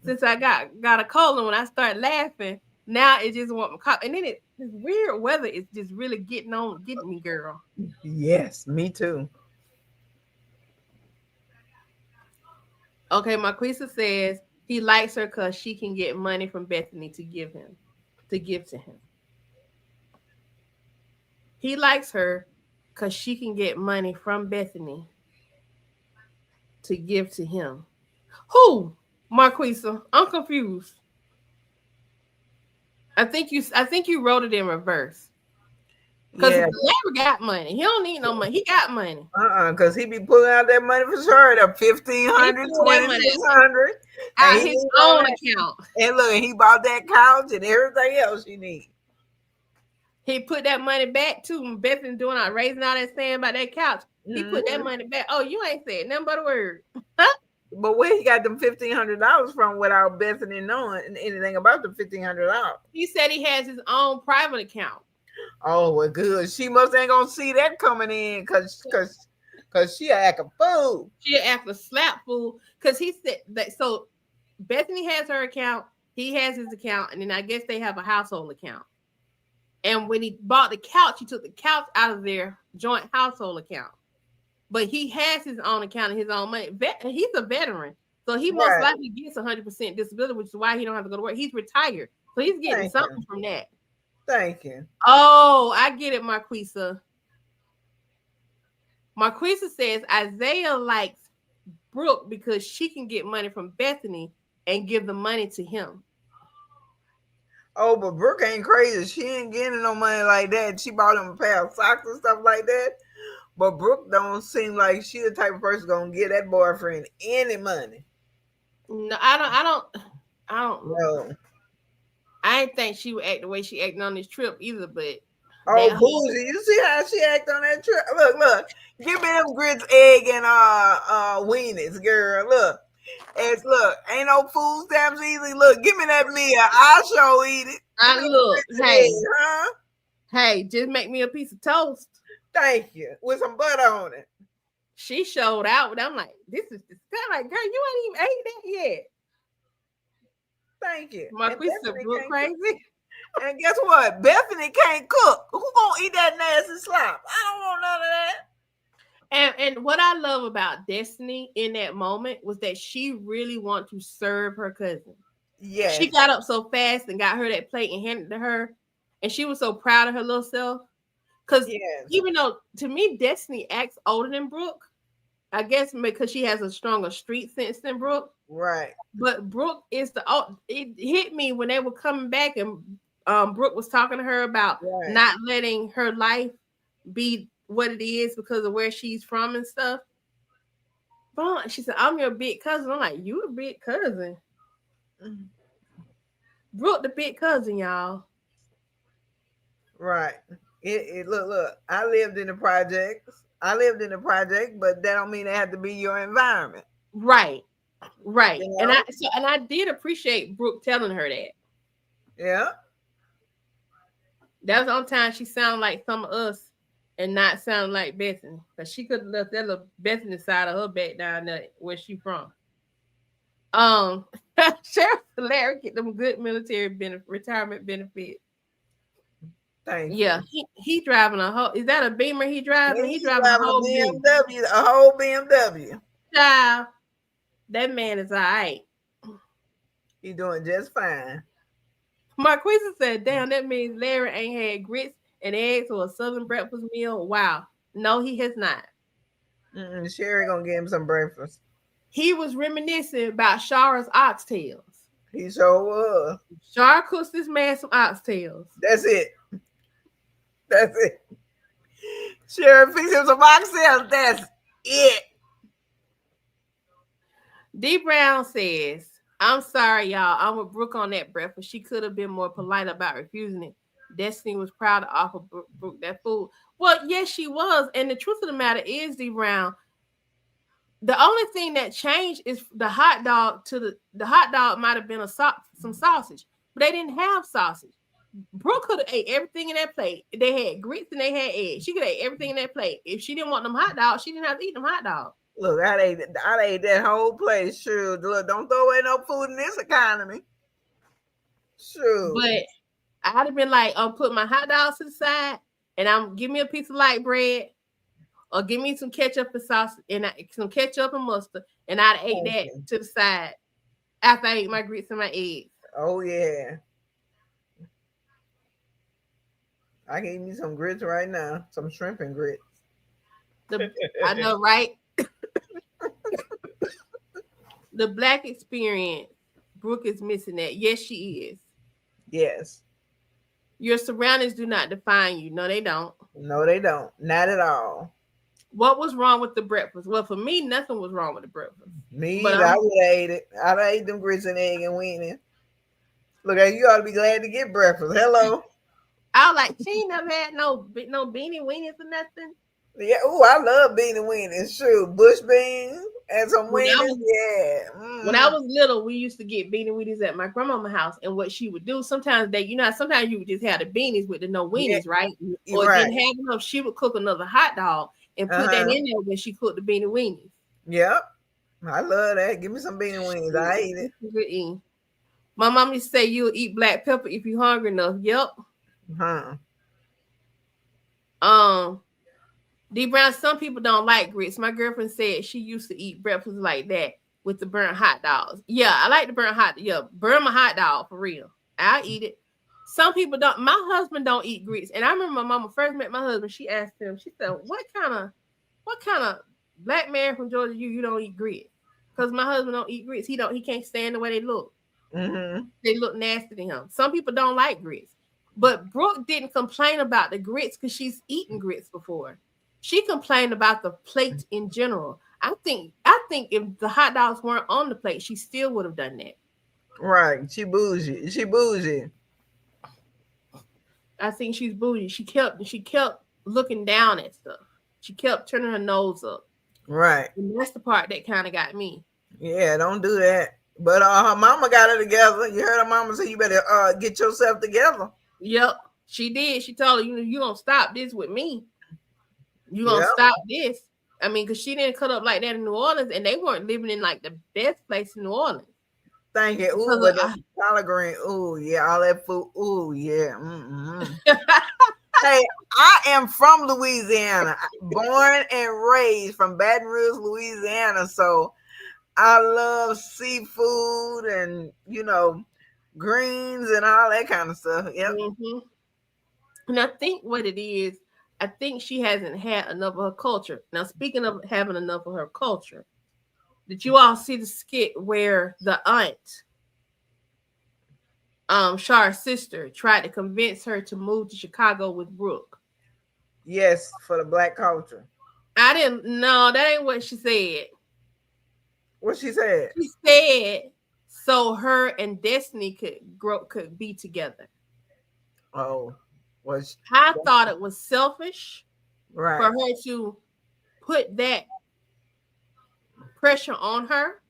since I got a cold. And when I start laughing, now it just want my cough. And then this weird weather is just really getting me, girl. Yes, me too. Okay, Marquisa says he likes her because she can get money from Bethany to give to him. He likes her because she can get money from Bethany to give to him. Who? Marquisa. I'm confused. I think you wrote it in reverse. Because Yeah. Larry got money. He don't need no money. He got money. Because he be pulling out that money for sure. The 1,500, He pulled that money 2,600. out And he his need all own that. account. And look, he bought that couch and everything else you need. He put that money back too. Bethany raising all that saying about that couch. He put that money back. Oh, you ain't said nothing but a word. But where he got them $1,500 from without Bethany knowing anything about the $1,500? He said he has his own private account. Oh, well, good. She must ain't gonna see that coming in because she act a fool. She act a slap fool because he said that. So Bethany has her account. He has his account, and then I guess they have a household account. And when he bought the couch, he took the couch out of their joint household account. But he has his own account and his own money. He's a veteran, so he most likely gets 100% disability, which is why he don't have to go to work. He's retired, so he's getting something from that. Thank you. Oh, I get it, Marquisa. Marquisa says Isaiah likes Brooke because she can get money from Bethany and give the money to him. Oh, but Brooke ain't crazy. She ain't getting no money like that. She bought him a pair of socks and stuff like that. But Brooke don't seem like she the type of person gonna give that boyfriend any money. No, I don't. No. I didn't think she would act the way she acted on this trip either, but oh, Boozy, you see how she act on that trip? Look, give me them grits, egg, and weenies, girl. Look, ain't no food stamps easy. Look, give me that meal. I'll show eat it. Hey, just make me a piece of toast. Thank you, with some butter on it. She showed out, but I'm like, this is disgusting. Like, girl, you ain't even ate that yet. Thank you. Marquise said, Brooke crazy. And guess what? Bethany can't cook. Who gonna eat that nasty slop? I don't want none of that. And what I love about Destiny in that moment was that she really wanted to serve her cousin. She Yes. got up so fast and got her that plate and handed it to her, and she was so proud of her little self. Because Yes. even though to me Destiny acts older than Brooke, I guess because she has a stronger street sense than Brooke. Right. But Brooke is the it hit me when they were coming back and Brooke was talking to her about Right. not letting her life be what it is because of where she's from and stuff. But she said, I'm your big cousin. I'm like, you a big cousin. Mm. Brooke the big cousin, y'all. Right. It look. I lived in the projects. I lived in the project, but that don't mean it had to be your environment. Right. Right. You And know? I did appreciate Brooke telling her that. Yeah. That was the only time she sounded like some of us and not sound like Bethany. Because she could have left that little Bethany side of her back down there where she from. Sheriff Larry get them good military retirement benefits. Thank Yeah, you. he driving a whole. Is that a Beamer he driving? He He's driving a driving a whole Beamer. BMW, a whole BMW. Child, that man is all right. He's doing just fine. Marquisa said, "Damn, that means Larry ain't had grits and eggs or a southern breakfast meal." Wow, no, he has not. Sherry gonna give him some breakfast. He was reminiscing about Shara's oxtails. He sure was. Shara cooks this man some oxtails. That's it. That's it. Sherry fix him some oxtails. That's it. D Brown says, I'm sorry, y'all. I'm with Brooke on that breakfast. She could have been more polite about refusing it. Destiny was proud to offer Brooke that food. Well, yes, she was. And the truth of the matter is, D Brown, the only thing that changed is the hot dog the hot dog might have been some sausage, but they didn't have sausage. Brooke could have ate everything in that plate. They had grits and they had eggs. She could have ate everything in that plate. If she didn't want them hot dogs, she didn't have to eat them hot dogs. Look, I ate that whole place. Sure. Look, don't throw away no food in this economy. Sure. But I'd have been like, put my hot dogs to the side and give me a piece of light bread or give me some ketchup and sauce and some ketchup and mustard. And I'd ate that to the side after I ate my grits and my eggs. Oh, yeah. I can eat me some grits right now. Some shrimp and grits. I know, right? The Black experience. Brooke is missing that. Yes, she is. Yes. Your surroundings do not define you. No, they don't. No, they don't. Not at all. What was wrong with the breakfast? Well, for me, nothing was wrong with the breakfast. Me But either. I would have ate it. I'd have ate them grits and egg and weenie. Look, you ought to be glad to get breakfast. Hello. I was like, she ain't never had no beanie weenies or nothing. Yeah. Oh, I love beanie weenies. Sure. Bush beans and some When I weenies. was- Yeah. When I was little, we used to get beanie weenies at my grandmama's house, and what she would do sometimes sometimes you would just have the beanies with the no weenies, right? Or right. didn't have enough, she would cook another hot dog and put that in there when she cooked the beanie weenies. Yep. I love that. Give me some beanie weenies. I eat it. My mom used to say you'll eat black pepper if you're hungry enough. Yep. D Brown, some people don't like grits. My girlfriend said she used to eat breakfast like that with the burnt hot dogs. Yeah, I like the burnt burn my hot dog for real. I'll eat it. Some people don't. My husband don't eat grits. And I remember my mama first met my husband, she asked him, she said, what kind of black man from Georgia you don't eat grits? Because my husband don't eat grits. He can't stand the way they look. Mm-hmm. They look nasty to him. Some people don't like grits. But Brooke didn't complain about the grits because she's eaten grits before. She complained about the plate in general. I think if the hot dogs weren't on the plate, she still would have done that. Right. She bougie. I think she's bougie. She kept looking down at stuff. She kept turning her nose up. Right. And that's the part that kind of got me. Yeah, don't do that. But her mama got her together. You heard her mama say you better get yourself together. Yep, she did. She told her, you don't stop this with me. You gonna stop this. I mean, because she didn't cut up like that in New Orleans, and they weren't living in like the best place in New Orleans. Thank you. Ooh, because but the collard green. Ooh, yeah, all that food. Ooh, yeah. Mm-hmm. Hey, I am from Louisiana, born and raised from Baton Rouge, Louisiana. So I love seafood and greens and all that kind of stuff. Yep. hmm And I think what it is, I think she hasn't had enough of her culture. Now, speaking of having enough of her culture, did you all see the skit where the aunt, Shar's sister, tried to convince her to move to Chicago with Brooke? Yes, for the black culture. I didn't know that ain't what she said. What she said? She said so her and Destiny could be together. Oh, was I thought it was selfish for right, her to put that pressure on her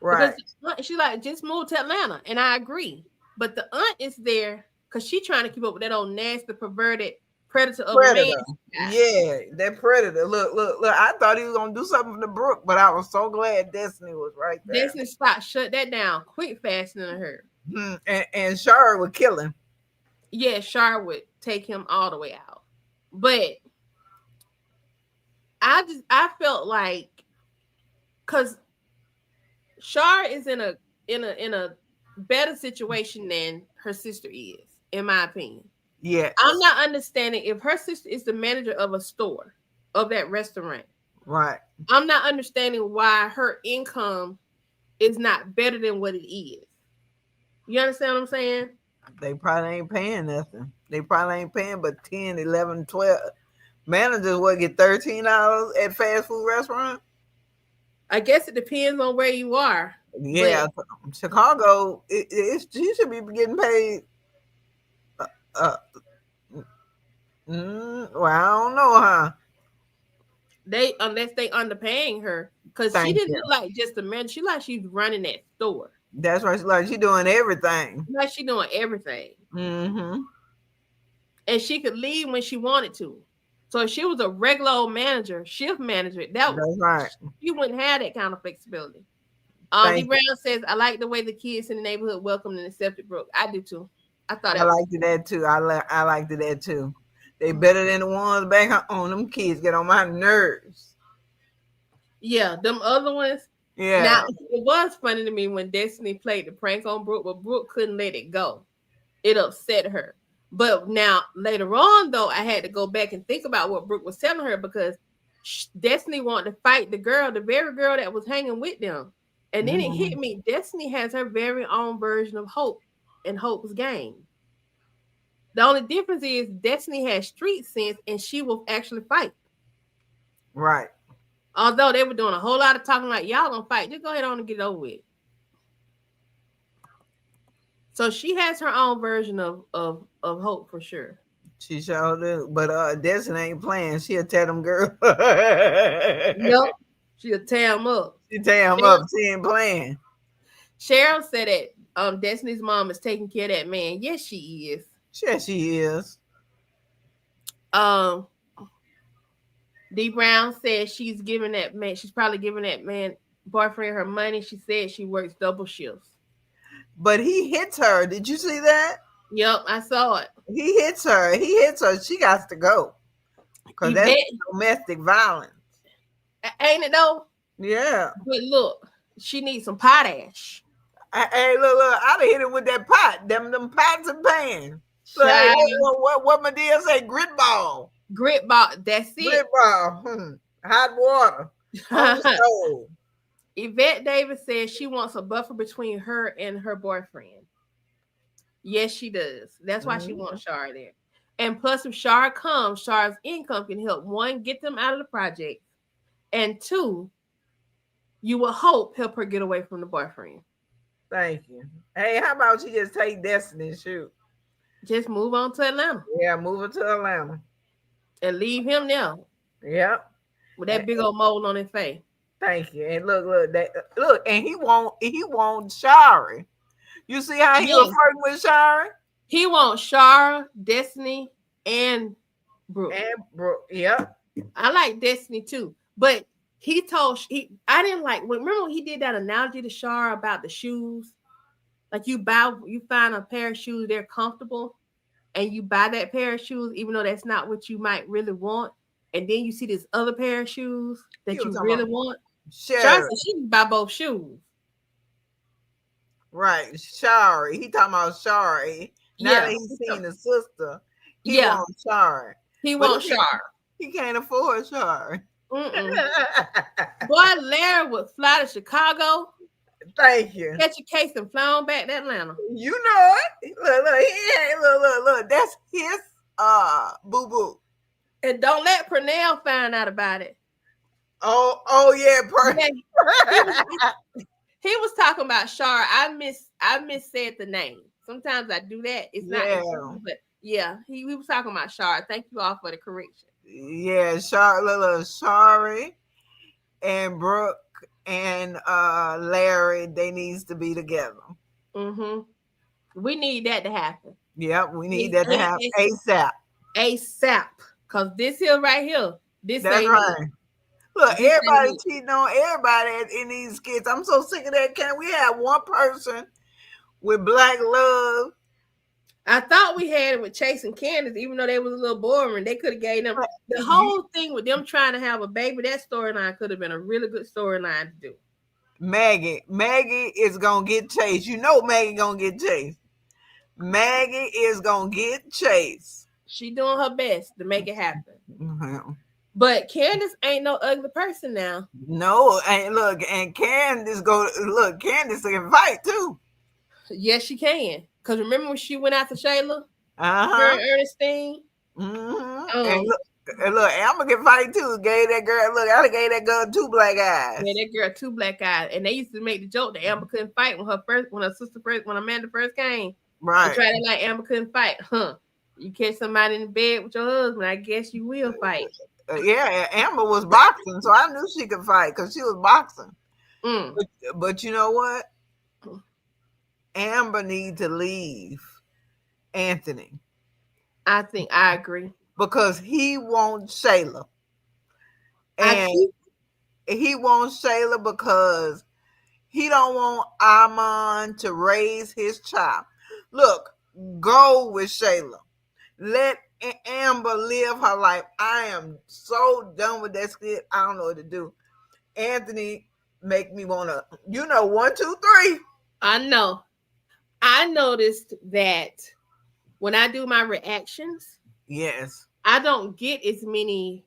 because right, she like just moved to Atlanta, and I agree. But the aunt is there because she trying to keep up with that old nasty perverted predator of a man. predator. Yeah, that predator. Look, look, look. I thought he was gonna do something to Brooke, but I was so glad Destiny was right there. Destiny stop shut that down quick, fast than her. And Shara would kill him. Yeah, Char would take him all the way out, but I felt like because Char is in a better situation than her sister is, in my opinion. Yes, I'm not understanding if her sister is the manager of a store of that restaurant. right. I'm not understanding why her income is not better than what it is. You understand what I'm saying? They probably ain't paying nothing. They probably ain't paying but 10, 11, 12. Managers would get $13 at fast food restaurant. I guess it depends on where you are, but Yeah, Chicago, she should be getting paid. Uh, well, I don't know, huh? they unless they underpaying her because she Thank didn't you. look like just a man. She like she's running that store. That's right. Like she doing everything. Like she doing everything, Mm-hmm. and she could leave when she wanted to. So if she was a regular old manager, shift manager, That's right. she wouldn't have that kind of flexibility. D Thank you. Brown says, "I like the way the kids in the neighborhood welcomed and accepted Brooke." I do too. I thought I that was liked that too. I liked that too. They better than the ones back home. Them kids get on my nerves. yeah. Them other ones. Now Yeah. it was funny to me when Destiny played the prank on Brooke, but Brooke couldn't let it go. It upset her. But now later on, though, I had to go back and think about what Brooke was telling her because Destiny wanted to fight the girl, the very girl that was hanging with them. And then it Mhm. hit me. Destiny has her very own version of Hope and Hope's game. The only difference is Destiny has street sense and she will actually fight. Right. Although they were doing a whole lot of talking like y'all gonna fight, just go ahead on and get it over with. So she has her own version of Hope for sure. She sure do. But Destiny ain't playing. She'll tell them girl. Yep. She'll tear them up. She tear him up. She ain't playing. Cheryl said that Destiny's mom is taking care of that man. Yes, she is. Sure she is. Um, D Brown said she's giving that man. She's probably giving that man boyfriend her money. She said she works double shifts. But he hits her. Did you see that? Yep, I saw it. He hits her. He hits her. She got to go. Because that's Yvette, domestic violence. ain't it though? Yeah. But look, she needs some potash. Hey, look, I'd have hit him with that pot. Them pots and pans. So, hey, Child, what my dear say? Grit ball. grit ball. That's Grit it. ball. Hot water on the stove. Yvette Davis says she wants a buffer between her and her boyfriend. Yes, she does. That's why she wants Shar there. And plus, if Shar comes, Shar's income can help one, get them out of the project, and two, you will hope help her get away from the boyfriend. Thank you. Hey, how about you just take Destiny and shoot? Just move on to Atlanta Yeah, move it to Atlanta. and leave him there Yep. with that big old mole on his face. Thank you. And look, and he won't Shari. You see how he was Yes. flirting with Shari? He wants Shar, Destiny, and Brooke. And Brooke, yep. I like Destiny too, but I didn't like. Remember when he did that analogy to Shar about the shoes? Like you find a pair of shoes, they're comfortable, and you buy that pair of shoes, even though that's not what you might really want. And then you see this other pair of shoes He that was you talking really about want. Sean Sherry. said she can buy both shoes. Right. Shari. He talking about Shari. Now that Yeah. he's seen the sister, he Yeah. wants Shari. He But wants Char. he can't afford Shari. Mm-mm. Boy, Larry would fly to Chicago, Thank you. catch a case, and fly on back to Atlanta. You know it. Look, look. That's his boo boo. And don't let Pernell find out about it. Oh yeah, Yeah, he was talking about Char. I missaid the name. Sometimes I do that. It's not yeah. intentional, but yeah, he was talking about Char. Thank you all for the correction. Yeah, Shari and Brooke and Larry, they needs to be together. Mm-hmm. We need that to happen. Yep, we need that to happen ASAP. ASAP. Cause this here right here, this That's ain't right. it. Look, This ain't everybody it. cheating on everybody in these skits. I'm so sick of that. Can we have one person with black love? I thought we had it with Chase and Candace, even though they was a little boring. They could have gave them the whole thing with them trying to have a baby. That storyline could have been a really good storyline to do. Maggie is gonna get chased. You know Maggie gonna get chased. Maggie is gonna get chased. She doing her best to make it happen. Mm-hmm. But Candace ain't no ugly person now. No, and look, and Candace Candace can fight too. Yes, she can. Cause remember when she went after Shayla? Her Uh-huh. and Ernestine? And look, Amber can fight too. Gave that girl, look, I gave that girl 2 black eyes. Yeah, that girl 2 black eyes. And they used to make the joke that Amber couldn't fight when when Amanda first came. Right. They tried to like Amber couldn't fight. Huh. You catch somebody in the bed with your husband, I guess you will fight. Yeah, Amber was boxing, so I knew she could fight because she was boxing. Mm. But you know what? Amber need to leave Anthony I think I agree. because he wants Shayla. And he wants Shayla because he don't want Armand to raise his child. Look, go with Shayla. Let Amber live her life. I am so done with that skit. I don't know what to do. Anthony make me want to, 1, 2, 3. I know. I noticed that when I do my reactions, Yes, I don't get as many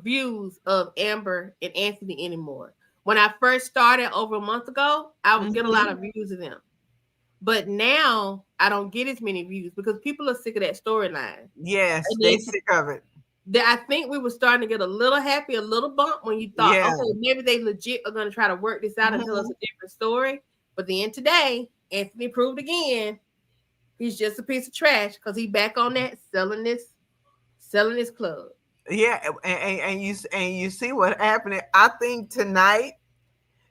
views of Amber and Anthony anymore. When I first started over a month ago, I would get a lot of views of them. But now I don't get as many views because people are sick of that storyline. yes, they sick of it. I think we were starting to get a little happy, a little bump when you thought, Yeah. okay, maybe they legit are going to try to work this out and tell us a different story. But then today, Anthony proved again he's just a piece of trash because he back on that selling this club. Yeah, and you see what happened. I think tonight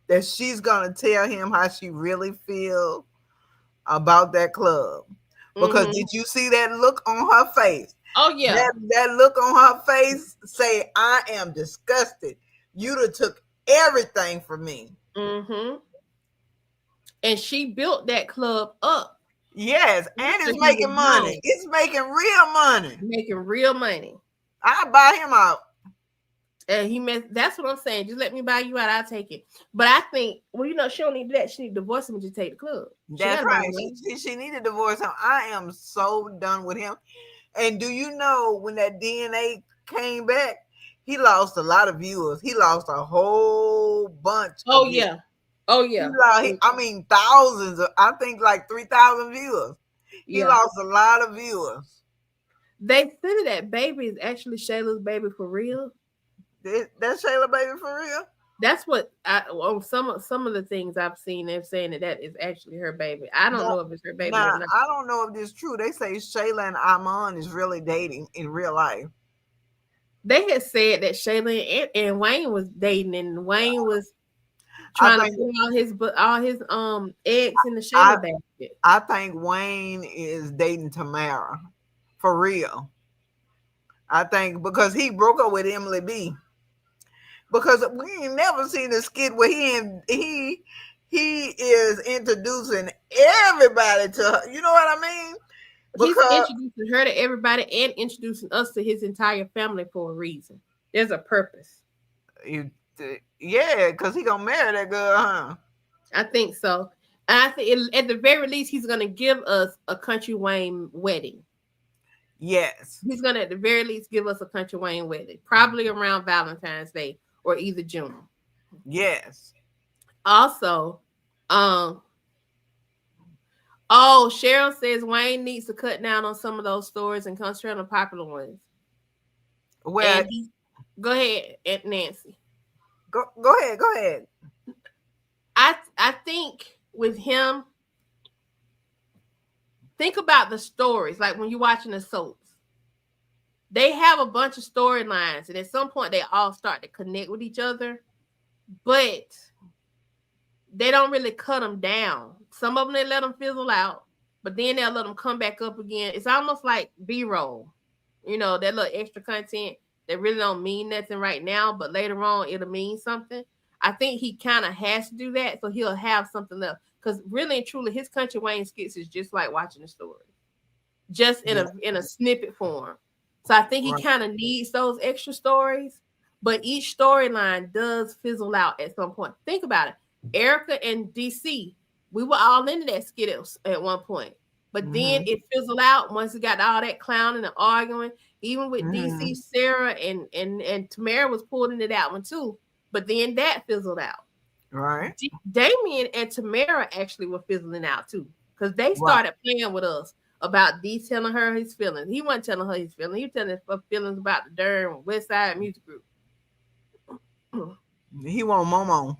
that she's gonna tell him how she really feels about that club. Because did you see that look on her face? Oh yeah, that look on her face say, "I am disgusted. You done took everything from me." Mm-hmm. And she built that club up. Yes, and it's making money. It's making real money. Making real money. I'll buy him out. And that's what I'm saying. Just let me buy you out, I'll take it. But I think, she don't need that. She need to divorce him and just take the club. That's right. She need to divorce him. I am so done with him. And do you know when that DNA came back, he lost a lot of viewers. He lost a whole bunch. Oh yeah. Oh yeah. Thousands of, I think like 3,000 viewers. He lost a lot of viewers. They said that baby is actually Shayla's baby for real. That's Shayla baby for real? That's what some of the things I've seen, they're saying that is actually her baby. I don't know if it's her baby or not. I don't know if this is true. They say Shayla and Armand is really dating in real life. They had said that Shayla and Wayne was dating, and Wayne was trying to put all his eggs in the Shayla basket. I think Wayne is dating Tamara for real. I think because he broke up with Emily B. Because we ain't never seen a skit where he he is introducing everybody to her. You know what I mean? He's Because introducing her to everybody and introducing us to his entire family for a reason. There's a purpose. you, yeah, because he gonna marry that girl, huh? I think so. And I think at the very least, he's going to give us a Country Wayne wedding. Yes, He's going to at the very least give us a Country Wayne wedding, probably around Valentine's Day or either June. yes. Also, um, oh, Cheryl says Wayne needs to cut down on some of those stories and concentrate on the popular ones. Well, And go ahead, Aunt Nancy. go ahead, go ahead. I think with him, think about the stories. Like when you're watching the soaps, they have a bunch of storylines, and at some point they all start to connect with each other, but they don't really cut them down. Some of them they let them fizzle out, but then they'll let them come back up again. It's almost like B-roll, that little extra content that really don't mean nothing right now, but later on it'll mean something. I think he kind of has to do that, so he'll have something left. Because really and truly, his Country Wayne skits is just like watching a story, just in a snippet form. So I think he Right. kind of needs those extra stories, but each storyline does fizzle out at some point. Think about it. Erica and DC, we were all into that skit at one point, but then it fizzled out once it got all that clowning and arguing. Even with DC, Sarah and Tamara was pulled into that one too, but then that fizzled out. Right. Damien and Tamara actually were fizzling out too, because they started playing with us about D telling her his feelings. He wasn't telling her his feelings. He was telling her feelings about the Durham West Side Music Group. He want Momo.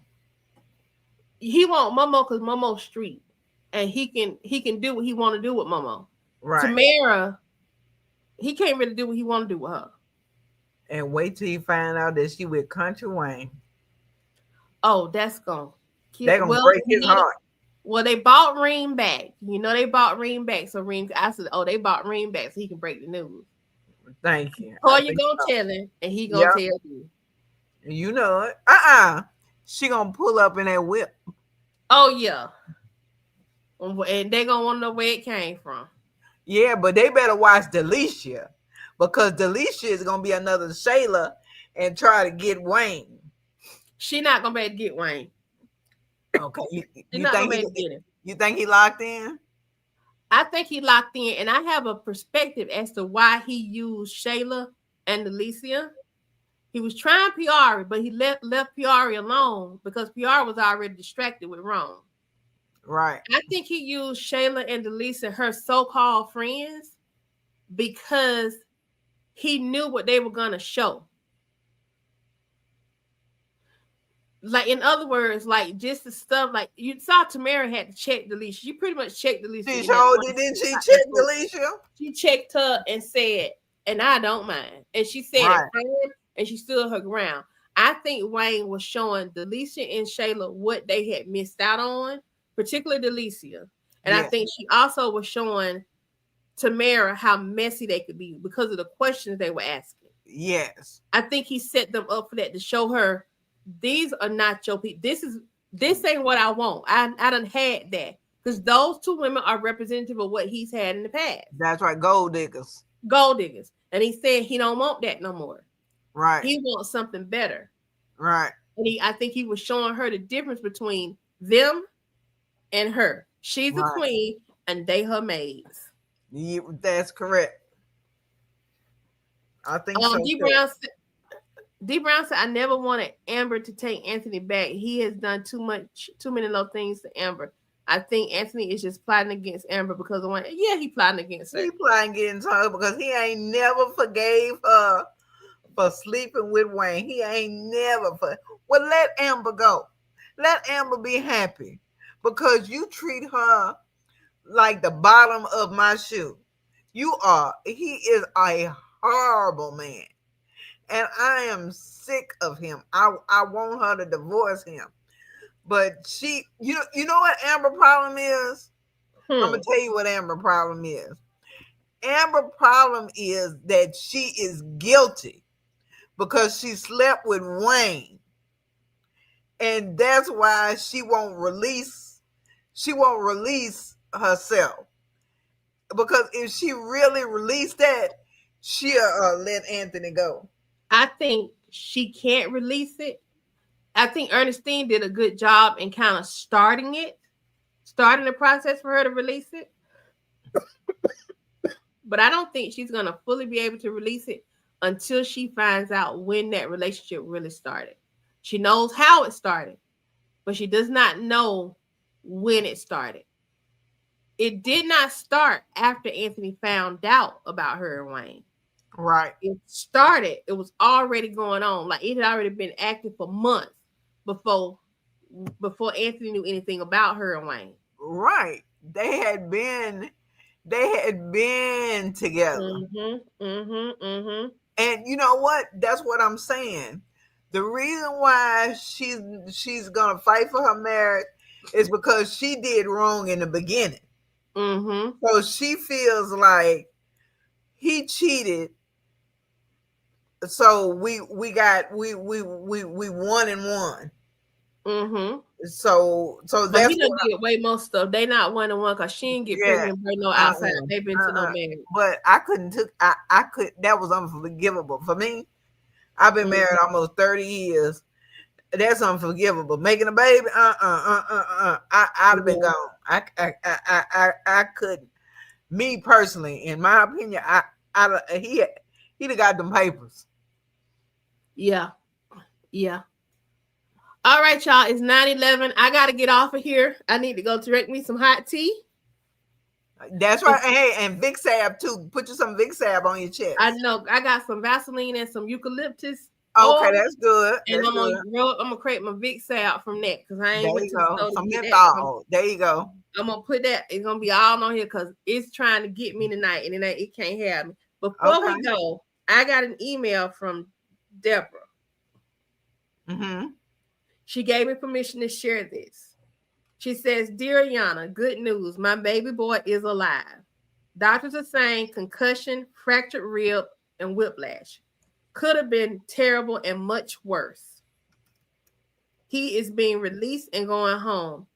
He want Momo because Momo's street, and he can do what he want to do with Momo. Right. Tamara, he can't really do what he want to do with her. And wait till you find out that she with Country Wayne. Oh, that's gonna They gonna break his heart. Well, they bought Reem back. They bought Reem back. So Reem, I said, oh, they bought Reem back so he can break the news. Thank you. Or you gonna tell him, and he gonna tell you. You know it. She gonna pull up in that whip. Oh yeah. And they gonna want to know where it came from. Yeah, but they better watch Delisha, because Delisha is gonna be another Shayla and try to get Wayne. She not gonna be able to get Wayne. Okay, you think he locked in? I think he locked in, and I have a perspective as to why he used Shayla and Alicia. He was trying Piari, but he left Piari alone because Piari was already distracted with Ron. Right. I think he used Shayla and Delisa, her so-called friends, because he knew what they were gonna show. Like, in other words, like just the stuff, like you saw Tamara had to check Delisha. She pretty much checked Delisha. She showed it, didn't she? Check Delisha. She checked her and said, and I don't mind. And she said it firm, and she stood her ground. I think Wayne was showing Delisha and Shayla what they had missed out on, particularly Delisha. And I think she also was showing Tamara how messy they could be because of the questions they were asking. Yes. I think he set them up for that, to show her, these are not your people. This ain't what I want. I done had that. Because those two women are representative of what he's had in the past. That's right. Gold diggers. Gold diggers. And he said he don't want that no more. Right. He wants something better. Right. And I think he was showing her the difference between them and her. She's a queen and they her maids. Yeah, that's correct. I think so. D. Brown said, I never wanted Amber to take Anthony back. He has done too many low things to Amber. I think Anthony is just plotting against Amber because of one. Yeah, he plotting against her. He plotting against her because he ain't never forgave her for sleeping with Wayne. He ain't never well, let Amber go. Let Amber be happy, because you treat her like the bottom of my shoe. He is a horrible man. And I am sick of him. I want her to divorce him. But she, you know what Amber problem is? I'm going to tell you what Amber problem is. Amber problem is that she is guilty because she slept with Wayne. and that's why she won't release. She won't release herself because if she really released that, she'll let Anthony go. I think she can't release it. I think Ernestine did a good job in kind of starting the process for her to release it. But I don't think she's gonna fully be able to release it until she finds out when that relationship really started. She knows how it started, but she does not know when it started. It did not start after Anthony found out about her and Wayne. Right. It was already going on. Like it had already been active for months before Anthony knew anything about her and Wayne. Right. They had been together. And you know what? That's what I'm saying. The reason why she's gonna fight for her marriage is because she did wrong in the beginning. So she feels like he cheated. So we got we won and won. So but that's he done get way more stuff. They not 1-1 because she didn't get pregnant by no outside. They've been to no marriage. But I could that was unforgivable for me. I've been married almost 30 years. That's unforgivable. Making a baby, I'd have been gone. I couldn't. Me personally, in my opinion, he'd have got them papers. Yeah. All right, y'all. It's 9:11. I gotta get off of here. I need to go drink me some hot tea. That's right. Hey, and Vic Sab too. Put you some Vic Sab on your chest. I know. I got some Vaseline and some eucalyptus. Okay, that's good. And I'm gonna create my Vic Sab from that because I ain't went to the store some to get menthol. There you go. I'm gonna put that. It's gonna be all on here because it's trying to get me tonight, and it can't have me. Before we go, I got an email from Deborah. She gave me permission to share this. She says, "Dear Yana, good news. My baby boy is alive. Doctors are saying concussion, fractured rib, and whiplash. Could have been terrible and much worse. He is being released and going home.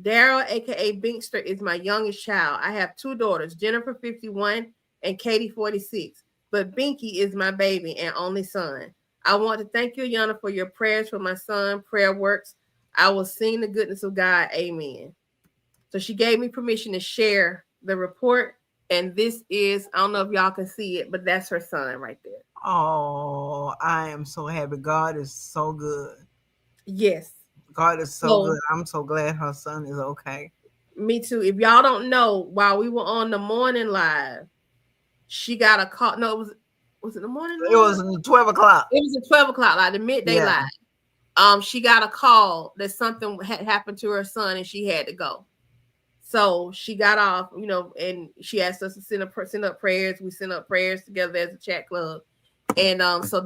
Daryl, aka Binkster, is my youngest child. I have 2 daughters, Jennifer 51 and Katie 46. But Binky is my baby and only son. I want to thank you, Yana, for your prayers for my son. Prayer works. I will sing the goodness of God. Amen." So she gave me permission to share the report. And this is, I don't know if y'all can see it, but that's her son right there. Oh, I am so happy. God is so good. Yes. God is so good. I'm so glad her son is okay. Me too. If y'all don't know, while we were on the morning live, she got a call. No, was it the morning live? It was 12 o'clock. It was at 12 o'clock, like the midday live. She got a call that something had happened to her son and she had to go. So she got off, and she asked us to send up prayers. We sent up prayers together as a chat club. And so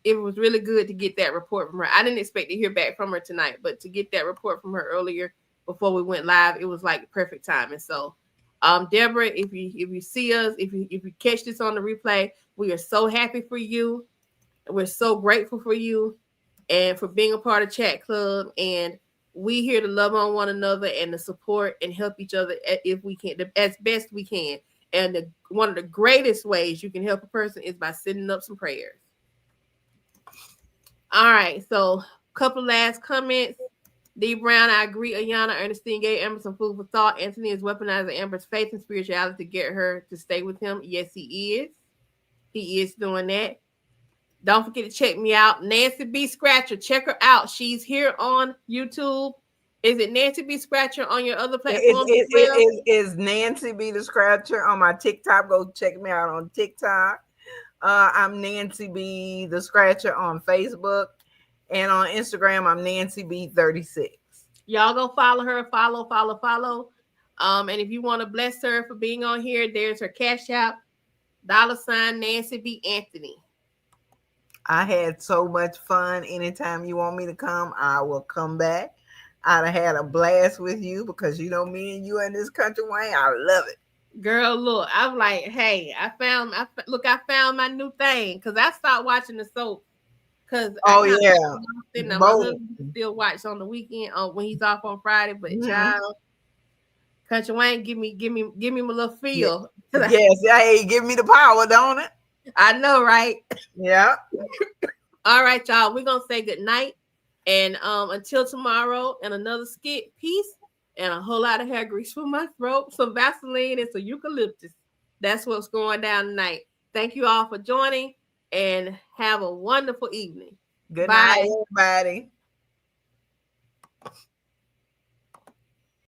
it was really good to get that report from her. I didn't expect to hear back from her tonight, but to get that report from her earlier before we went live, it was like perfect time. And so, Deborah, if you see us, if you catch this on the replay, we are so happy for you. We're so grateful for you and for being a part of Chat Club. And we here to love on one another and to support and help each other if we can, as best we can. And one of the greatest ways you can help a person is by sending up some prayers. All right, so a couple last comments. D. Brown, I agree. Ayana, Ernestine gave Amber some food for thought. Anthony is weaponizing Amber's faith and spirituality to get her to stay with him. Yes, he is. He is doing that. Don't forget to check me out. Nancy B. Scratcher. Check her out. She's here on YouTube. Is it Nancy B. Scratcher on your other platform? It is Nancy B. the Scratcher on my TikTok. Go check me out on TikTok. I'm Nancy B. the Scratcher on Facebook. And on Instagram, I'm Nancy B. 36. Y'all go follow her. Follow. And if you want to bless her for being on here, there's her Cash App. $ Nancy B. Anthony. I had so much fun. Anytime you want me to come, I will come back. I'd have had a blast with you because you know me and you in this country, Wayne. I love it. Girl, look, I'm like, hey, I found my new thing because I stopped watching the soap. Because my husband still watch on the weekend when he's off on Friday. But Mhm. child, Country Wayne, give me my little Yeah. feel. Yes, hey, give me the power, don't it? I know, right? Yeah. All right, y'all. We're gonna say good night. And until tomorrow and another skit, peace, and a whole lot of hair grease for my throat, some Vaseline, and some eucalyptus. That's what's going down tonight. Thank you all for joining, and have a wonderful evening. Good night, Bye. everybody.